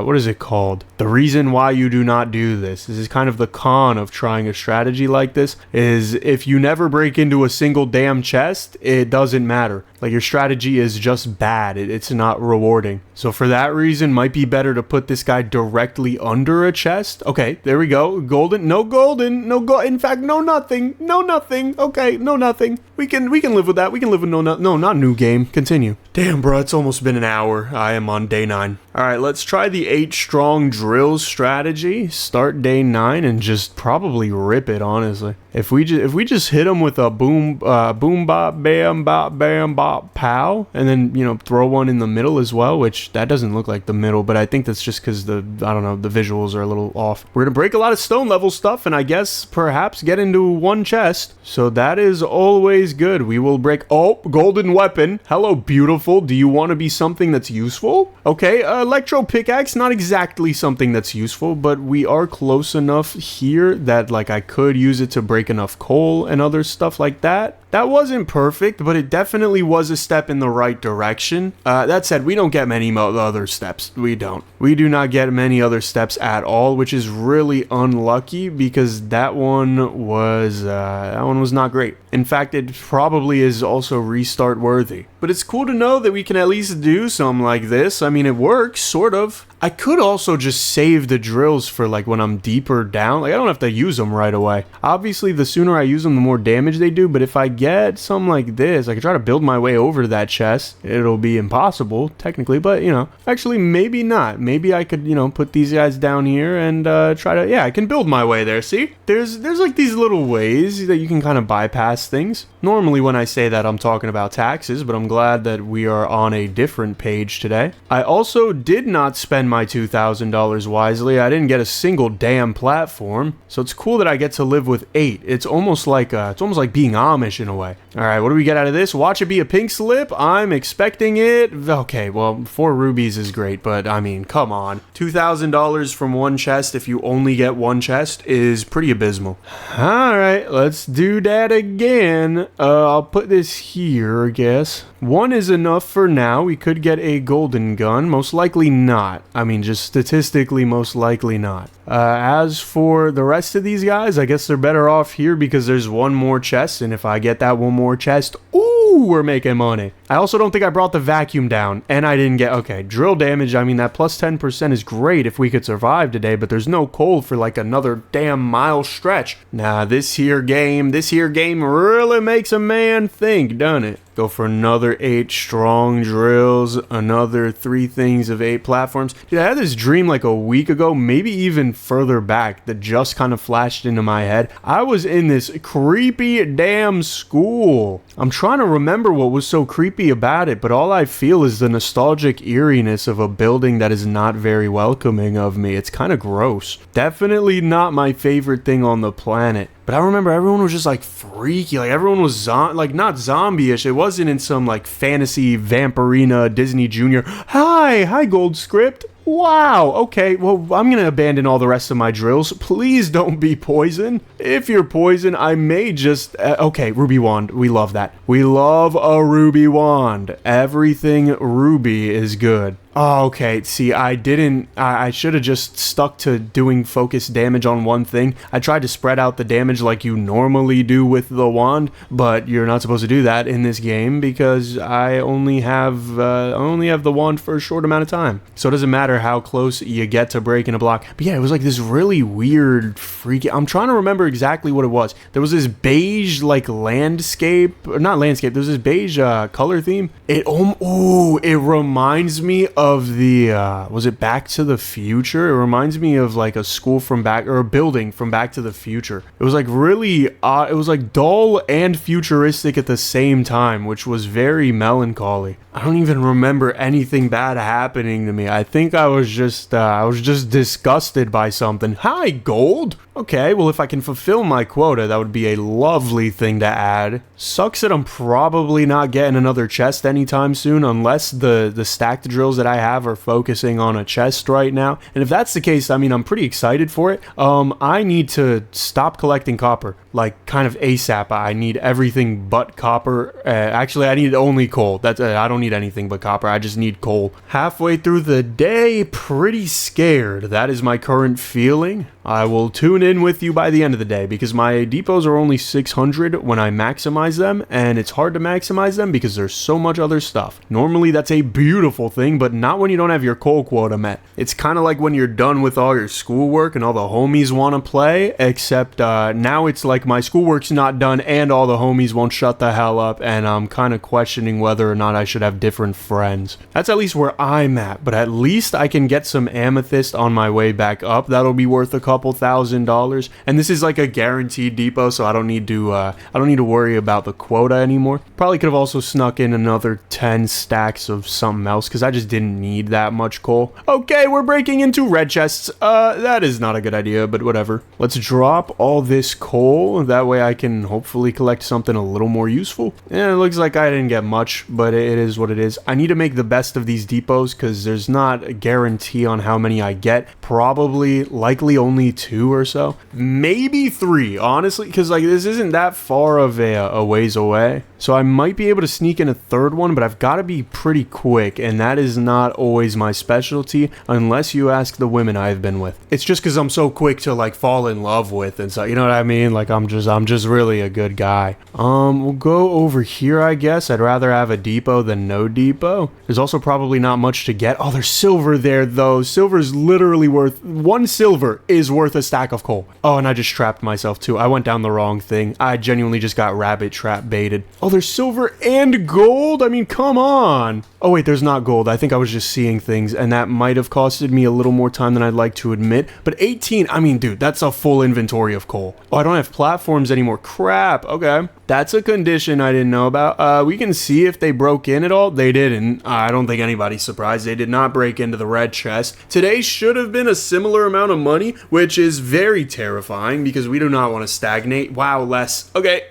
what is it called? The reason why you do not do this. This is kind of the con of trying a strategy like this, is if you never break into a single damn chest, it doesn't matter. Like, your strategy is just bad. It's not rewarding. So for that reason, might be better to put this guy directly under a chest. Okay, there we go. Golden, no golden, no gold. In fact, no nothing, no nothing. Okay, no nothing. We can live with that. We can live with no, not new game. Continue. Damn, bro, it's almost been an hour. I am on day 9. All right, let's try the 8 strong drills strategy. Start day 9 and just probably rip it, honestly. If we just hit them with a boom bop bam bop pow, and then, you know, throw one in the middle as well, which that doesn't look like the middle, but I think that's just because the visuals are a little off. We're gonna break a lot of stone level stuff, and I guess perhaps get into one chest. So that is always good. We will break. Oh, golden weapon. Hello, beautiful. Do you want to be something that's useful? Okay, electro pickaxe, not exactly something that's useful, but we are close enough here that, like, I could use it to break enough coal and other stuff like that. That wasn't perfect, but it definitely was a step in the right direction. That said, we don't get many other steps. We don't. We do not get many other steps at all, which is really unlucky because that one was not great. In fact, it probably is also restart worthy. But it's cool to know that we can at least do something like this. I mean, it works, sort of. I could also just save the drills for, like, when I'm deeper down. Like, I don't have to use them right away. Obviously, the sooner I use them, the more damage they do. But if I get something like this, I could try to build my way over to that chest. It'll be impossible, technically. But, you know, actually, maybe not. Maybe I could, you know, put these guys down here and try to... Yeah, I can build my way there, see? There's like, these little ways that you can kind of bypass things. Normally, when I say that, I'm talking about taxes, but I'm glad that we are on a different page today. I also did not spend my $2,000 wisely. I didn't get a single damn platform, so it's cool that I get to live with 8. It's almost like being Amish in a way. All right, what do we get out of this? Watch it be a pink slip. I'm expecting it. Okay, well, 4 rubies is great, but I mean, come on. $2,000 from one chest if you only get one chest is pretty abysmal. All right, let's do that again. I'll put this here, I guess. 1 is enough for now. We could get a golden gun. Most likely not. I mean, just statistically, most likely not. As for the rest of these guys, I guess they're better off here because there's one more chest, and if I get that one more chest, ooh, we're making money. I also don't think I brought the vacuum down, and I didn't get... Okay, drill damage, I mean, that plus 10% is great if we could survive today, but there's no coal for, like, another damn mile stretch. Nah, this here game really makes a man think, doesn't it? Go for another 8 strong drills, another 3 things of 8 platforms. Dude, I had this dream like a week ago, maybe even further back, that just kind of flashed into my head. I was in this creepy damn school. I'm trying to remember what was so creepy about it, but all I feel is the nostalgic eeriness of a building that is not very welcoming of me. It's kind of gross. Definitely not my favorite thing on the planet. But I remember everyone was just like freaky, like everyone was not zombie-ish. It wasn't in some like fantasy Vampirina Disney Junior. Hi Gold Script. Wow, okay, well, I'm gonna abandon all the rest of my drills. Please don't be poison. If you're poison, I may just... okay, ruby wand. We love that. We love a ruby wand. Everything ruby is good. Oh, okay, see, I should have just stuck to doing focus damage on one thing. I tried to spread out the damage like you normally do with the wand, but you're not supposed to do that in this game because I only have the wand for a short amount of time. So it doesn't matter how close you get to breaking a block. But yeah, it was like this really weird, freaky... I'm trying to remember exactly what it was. There was this beige, like, landscape... Or not landscape, there was this beige color theme. It reminds me of of the, was it Back to the Future? It reminds me of like a school from back, or a building from Back to the Future. It was like really, it was like dull and futuristic at the same time, which was very melancholy. I don't even remember anything bad happening to me. I think I was just disgusted by something. Hi, gold! Okay, well if I can fulfill my quota, that would be a lovely thing to add. Sucks that I'm probably not getting another chest anytime soon, unless the stacked drills that I have are focusing on a chest right now. And if that's the case, I mean, I'm pretty excited for it. I need to stop collecting copper, like kind of ASAP. I need everything but copper. Actually, I need only coal. That's I don't need anything but copper. I just need coal. Halfway through the day, pretty scared. That is my current feeling. I will tune in with you by the end of the day, because my depots are only 600 when I maximize them, and it's hard to maximize them because there's so much other stuff. Normally that's a beautiful thing, but not when you don't have your coal quota met. It's kind of like when you're done with all your schoolwork and all the homies want to play, except now it's like my schoolwork's not done and all the homies won't shut the hell up, and I'm kind of questioning whether or not I should have different friends. That's at least where I'm at, but at least I can get some amethyst on my way back up. That'll be worth a couple $1,000, and this is like a guaranteed depot, so I don't need to worry about the quota anymore. Probably could have also snuck in another 10 stacks of something else, because I just didn't need that much coal. Okay, we're breaking into red chests. That is not a good idea, but whatever. Let's drop all this coal, that way I can hopefully collect something a little more useful. Yeah, it looks like I didn't get much, but it is what it is. I need to make the best of these depots, because there's not a guarantee on how many I get. Probably, likely only 2 or so, maybe 3, honestly, because like this isn't that far of a ways away, so I might be able to sneak in a 3rd one, but I've got to be pretty quick, and that is not always my specialty unless you ask the women I've been with. It's just because I'm so quick to like fall in love with, and so, you know what I mean, like I'm just really a good guy. We'll go over here, I guess. I'd rather have a depot than no depot. There's also probably not much to get. Oh, there's silver there though. Silver's literally worth 1 silver is worth a stack of coal. Oh, and I just trapped myself too. I went down the wrong thing. I genuinely just got rabbit trap baited. Oh, there's silver and gold? I mean, come on. Oh wait, there's not gold. I think I was just seeing things, and that might have costed me a little more time than I'd like to admit. But 18, I mean, dude, that's a full inventory of coal. Oh, I don't have platforms anymore. Crap. Okay. That's a condition I didn't know about. We can see if they broke in at all. They didn't. I don't think anybody's surprised. They did not break into the red chest. Today should have been a similar amount of money, which is very terrifying because we do not want to stagnate. Wow, less. Okay.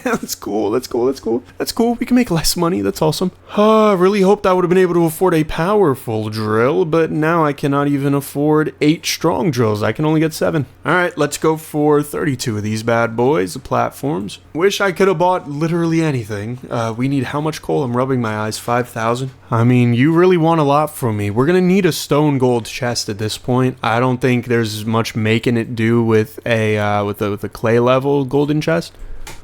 That's cool. That's cool. That's cool. That's cool. We can make less money. That's awesome. I really hoped I would have been able to afford a powerful drill, but now I cannot even afford 8 strong drills. I can only get 7. All right, let's go for 32 of these bad boys, the platforms. Wish I could have bought literally anything. We need how much coal? I'm rubbing my eyes. 5,000. I mean, you really want a lot from me. We're gonna need a stone gold chest at this point. I don't think there's much making it do with a clay level golden chest,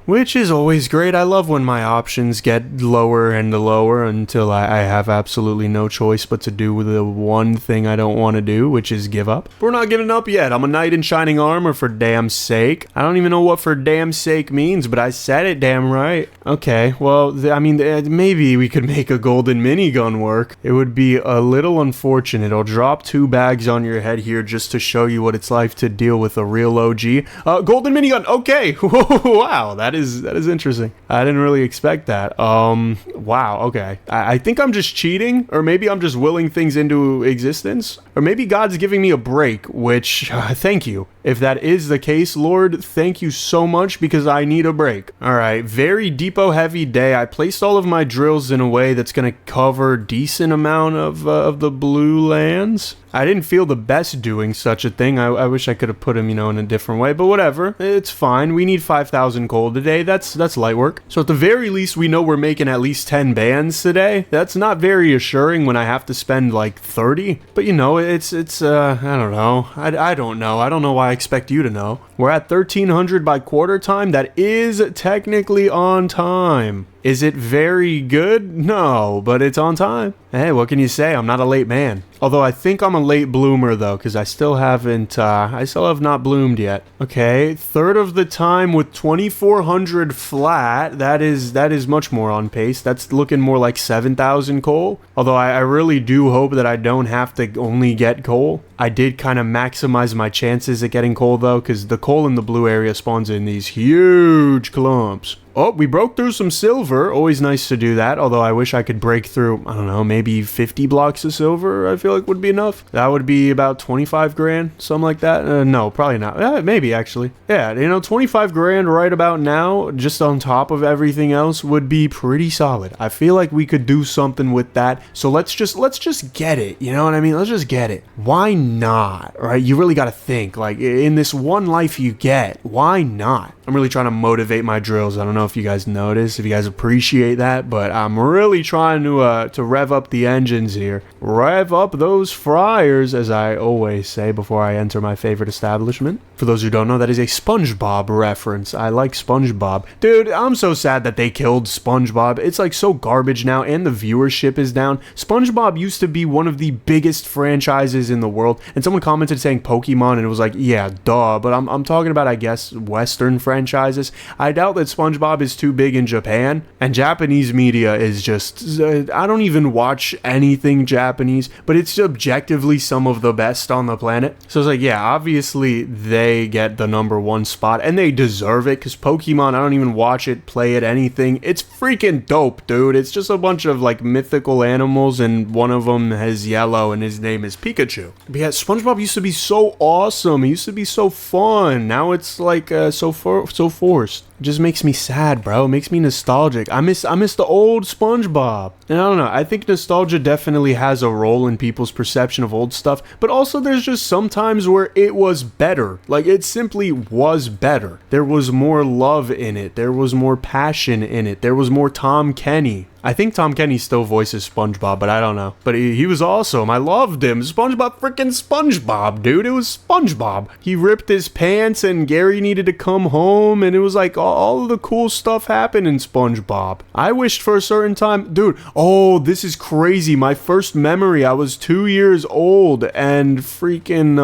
which is always great. I love when my options get lower and lower until I have absolutely no choice but to do the one thing I don't want to do, which is give up. But we're not giving up yet. I'm a knight in shining armor, for damn sake. I don't even know what for damn sake means, but I said it damn right. Okay, well, I mean, maybe we could make a golden minigun work. It would be a little unfortunate. I'll drop 2 bags on your head here just to show you what it's like to deal with a real OG. Golden minigun. Okay. Wow, that is interesting. I didn't really expect that. Wow, okay. I think I'm just cheating, or maybe I'm just willing things into existence, or maybe God's giving me a break, which, thank you. If that is the case, Lord, thank you so much, because I need a break. Alright, very depot heavy day. I placed all of my drills in a way that's going to cover a decent amount of the blue lands. I didn't feel the best doing such a thing. I wish I could have put him, in a different way, but whatever. It's fine. We need 5,000 gold today. That's light work. So at the very least, we know we're making at least 10 bands today. That's not very assuring when I have to spend like 30, but it's I don't know. I don't know. I don't know why I expect you to know. We're at 1,300 by quarter time. That is technically on time. Is it very good? No, but it's on time. Hey, what can you say? I'm not a late man. Although I think I'm a late bloomer though, because I still have not bloomed yet. Okay, third of the time with 2,400 flat. That is much more on pace. That's looking more like 7,000 coal. Although I really do hope that I don't have to only get coal. I did kind of maximize my chances at getting coal though, because the coal in the blue area spawns in these huge clumps. Oh, we broke through some silver. Always nice to do that. Although I wish I could break through, I don't know, maybe 50 blocks of silver, I feel like would be enough. That would be about 25 grand, something like that. No, probably not. Maybe actually. Yeah, 25 grand right about now, just on top of everything else, would be pretty solid. I feel like we could do something with that. So let's just get it. You know what I mean? Let's just get it. Why not? Right? You really got to think, like, in this one life you get, why not? I'm really trying to motivate my drills. I don't know if you guys notice, if you guys appreciate that, but I'm really trying to rev up the engines here. Rev up those fryers, as I always say before I enter my favorite establishment. For those who don't know, that is a SpongeBob reference. I like SpongeBob. Dude, I'm so sad that they killed SpongeBob. It's like so garbage now, and the viewership is down. SpongeBob used to be one of the biggest franchises in the world, and someone commented saying Pokemon, and it was like, yeah, duh, but I'm talking about, I guess, Western franchises. I doubt that SpongeBob is too big in Japan, and Japanese media is just, I don't even watch anything Japanese, but it's objectively some of the best on the planet. So it's like, yeah, obviously they get the #1 spot, and they deserve it, because Pokemon, I don't even watch it, play it, anything. It's freaking dope, dude. It's just a bunch of like mythical animals, and one of them has yellow, and his name is Pikachu. But yeah, SpongeBob used to be so awesome. He used to be so fun. Now it's like so forced. It just makes me sad, bro. It makes me nostalgic. I miss the old SpongeBob. And I don't know, I think nostalgia definitely has a role in people's perception of old stuff, but also there's just some times where it was better. Like, it simply was better. There was more love in it. There was more passion in it. There was more Tom Kenny. I think Tom Kenny still voices SpongeBob, but I don't know. But he was awesome. I loved him. SpongeBob, freaking SpongeBob, dude. It was SpongeBob. He ripped his pants and Gary needed to come home, and it was like all of the cool stuff happened in SpongeBob. I wished for a certain time, dude. Oh, this is crazy. My first memory, I was 2 years old, and freaking,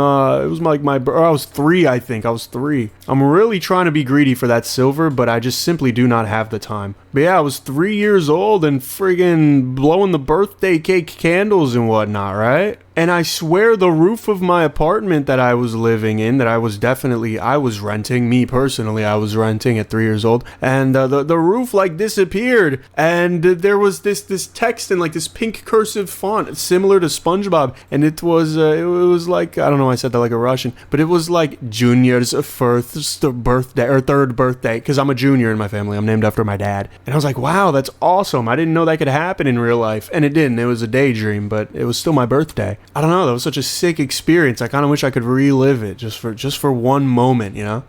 it was like I was 3, I think. I was 3. I'm really trying to be greedy for that silver, but I just simply do not have the time. But yeah, I was 3 years old and friggin' blowing the birthday cake candles and whatnot, right? And I swear the roof of my apartment that I was living in, that I was renting, me personally, I was renting at 3 years old, and the roof like disappeared, and there was this text in like this pink cursive font similar to SpongeBob, and it was like, I don't know, I said that like a Russian, but it was like Junior's first birthday or third birthday, because I'm a junior in my family. I'm named after my dad, and I was like, wow, that's awesome. I didn't know that could happen in real life, and it didn't. It was a daydream, but it was still my birthday. I don't know, that was such a sick experience. I kind of wish I could relive it just for one moment, you know?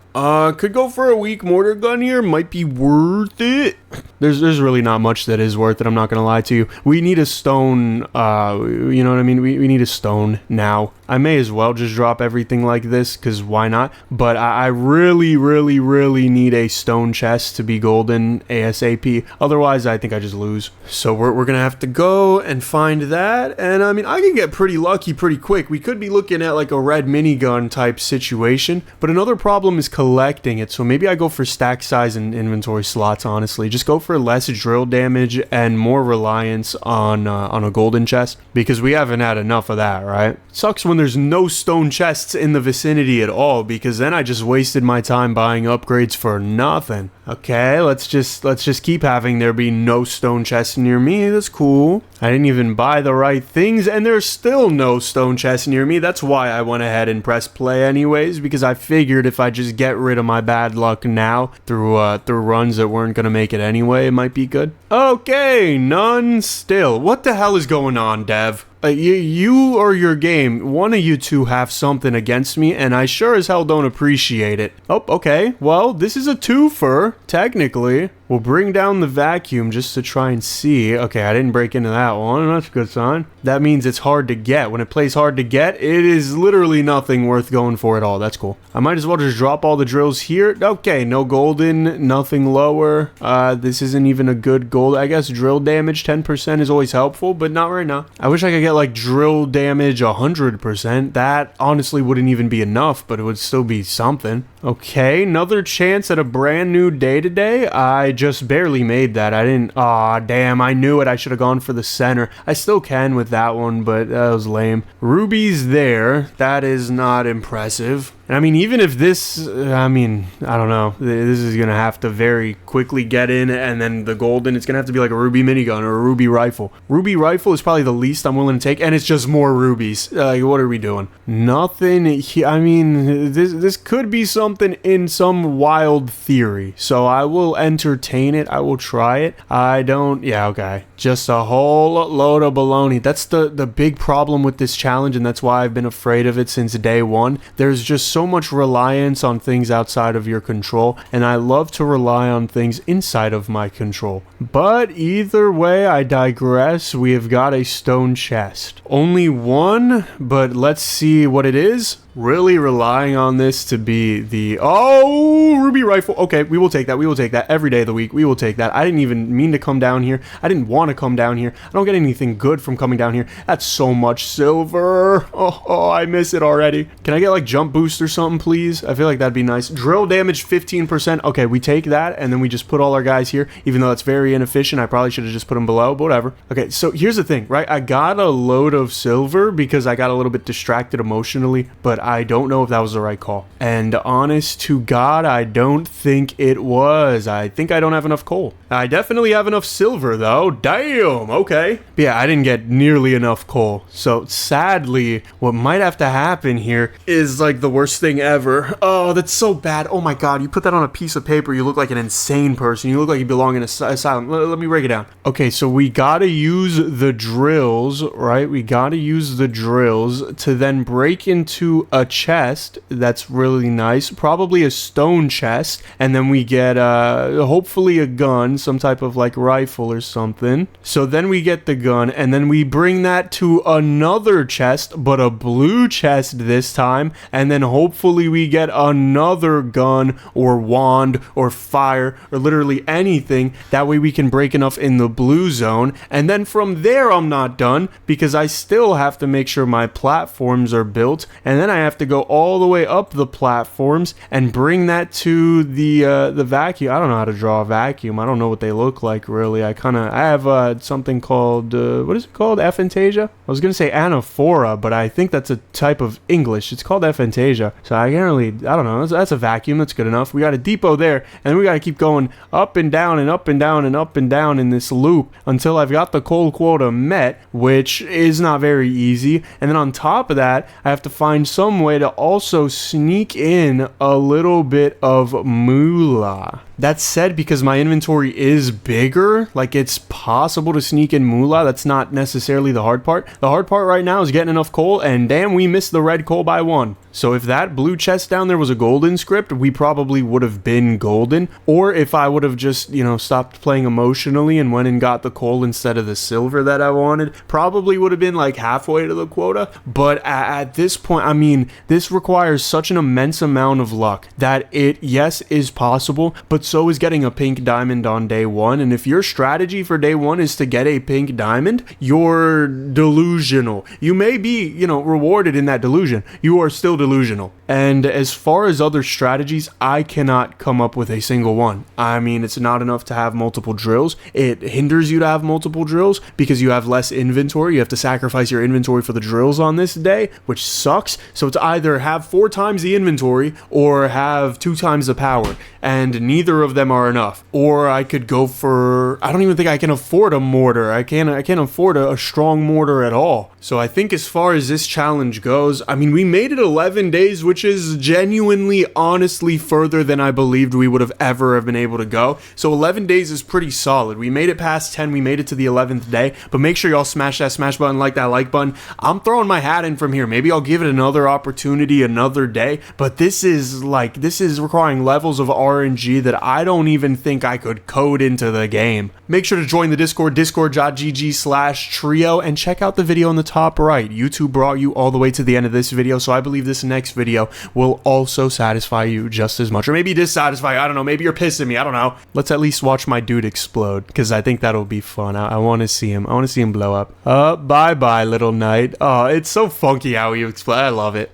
Could go for a weak mortar gun here. Might be worth it. There's really not much that is worth it, I'm not gonna lie to you. We need a stone, you know what I mean? We need a stone now. I may as well just drop everything like this, because why not? But I really, really, really need a stone chest to be golden ASAP. Otherwise, I think I just lose. So we're gonna have to go and find that. And I mean, I can get pretty lucky pretty quick. We could be looking at like a red minigun type situation. But another problem is collecting it. So maybe I go for stack size and inventory slots, honestly. Just go for less drill damage and more reliance on a golden chest, because we haven't had enough of that, right? Sucks when there's no stone chests in the vicinity at all, because then I just wasted my time buying upgrades for nothing. Okay, let's just keep having there be no stone chests near me. That's cool. I didn't even buy the right things, and there's still no stone chests near me. That's why I went ahead and pressed play anyways, because I figured if I just get rid of my bad luck now through runs that weren't gonna make it anyway, it might be good. Okay, none still. What the hell is going on, Dev? You or your game, one of you two have something against me, and I sure as hell don't appreciate it. Oh, okay. Well, this is a twofer, technically. We'll bring down the vacuum just to try and see. Okay, I didn't break into that one. That's a good sign. That means it's hard to get. When it plays hard to get, it is literally nothing worth going for at all. That's cool. I might as well just drop all the drills here. Okay, no golden, nothing lower. This isn't even a good gold. I guess drill damage 10% is always helpful, but not right now. I wish I could get like drill damage 100%. That honestly wouldn't even be enough, but it would still be something. Okay, another chance at a brand new day today. I just barely made that. I didn't. Aw, damn, I knew it. I should have gone for the center. I still can with that one, but that was lame. Ruby's there. That is not impressive. And I mean, even if this, I mean, I don't know. This is going to have to very quickly get in, and then the golden, it's going to have to be like a ruby minigun or a ruby rifle. Ruby rifle is probably the least I'm willing to take, and it's just more rubies. Like, what are we doing? Nothing. I mean, this could be something in some wild theory, so I will entertain it. I will try it. I don't, yeah, okay. Just a whole load of baloney. That's the big problem with this challenge, and that's why I've been afraid of it since day one. There's just so much reliance on things outside of your control, and I love to rely on things inside of my control. But either way, I digress. We have got a stone chest. Only one, but let's see what it is. Really relying on this to be the... Oh, ruby rifle. Okay, we will take that. We will take that every day of the week. We will take that. I didn't even mean to come down here. I didn't want to come down here. I don't get anything good from coming down here. That's so much silver. Oh, I miss it already. Can I get like jump boost or something, please? I feel like that'd be nice. Drill damage 15%. Okay, we take that, and then we just put all our guys here, even though that's very inefficient. I probably should have just put them below, but whatever. Okay, so here's the thing, right? I got a load of silver because I got a little bit distracted emotionally, but I don't know if that was the right call. And honest to God, I don't think it was. I think I don't have enough coal. I definitely have enough silver though. Damn, okay. But yeah, I didn't get nearly enough coal. So sadly, what might have to happen here is like the worst thing ever. Oh, that's so bad. Oh my God, you put that on a piece of paper, you look like an insane person. You look like you belong in a asylum. Let me break it down. Okay, so we gotta use the drills, right? We gotta use the drills to then break into a chest that's really nice, probably a stone chest, and then we get hopefully a gun, some type of like rifle or something. So then we get the gun, and then we bring that to another chest, but a blue chest this time, and then hopefully we get another gun or wand or fire or literally anything. That way we can break enough in the blue zone, and then from there I'm not done because I still have to make sure my platforms are built, and then I have to go all the way up the platforms and bring that to the vacuum. I don't know how to draw a vacuum. I don't know what they look like really. I have something called what is it called? Aphantasia? I was gonna say anaphora, but I think that's a type of English. It's called aphantasia. So I can't really, I don't know. That's a vacuum. That's good enough. We got a depot there, and we got to keep going up and down and up and down and up and down in this loop until I've got the coal quota met, which is not very easy. And then on top of that, I have to find some way to also sneak in a little bit of moolah. That said, because my inventory is bigger, like it's possible to sneak in moolah. That's not necessarily the hard part. The hard part right now is getting enough coal, and damn, we missed the red coal by one. So if that blue chest down there was a golden script, we probably would have been golden. Or if I would have just, stopped playing emotionally and went and got the coal instead of the silver that I wanted, probably would have been like halfway to the quota. But at this point, I mean, this requires such an immense amount of luck that it, yes, is possible, but so is getting a pink diamond on day one. And if your strategy for day one is to get a pink diamond, you're delusional. You may be, rewarded in that delusion. You are still delusional. And as far as other strategies, I cannot come up with a single one. I mean, it's not enough to have multiple drills. It hinders you to have multiple drills because you have less inventory. You have to sacrifice your inventory for the drills on this day, which sucks. So it's either have 4 times the inventory or have 2 times the power, and neither of them are enough. Or I could go for, I don't even think I can afford a mortar. I can't afford a strong mortar at all. So I think as far as this challenge goes, I mean, we made it 11 days, which which is genuinely, honestly further than I believed we would have ever have been able to go. So 11 days is pretty solid. We made it past 10, we made it to the 11th day, but make sure y'all smash that smash button, like that like button. I'm throwing my hat in from here. Maybe I'll give it another opportunity another day, but this is requiring levels of RNG that I don't even think I could code into the game. Make sure to join the Discord, discord.gg/trio, and check out the video in the top right. YouTube brought you all the way to the end of this video, so I believe this next video will also satisfy you just as much, or maybe dissatisfy you. I don't know, maybe you're pissed at me, I don't know. Let's at least watch my dude explode, because I think that'll be fun. I want to see him. I want to see him blow up. Bye-bye, little knight. Oh, it's so funky how he explodes. I love it.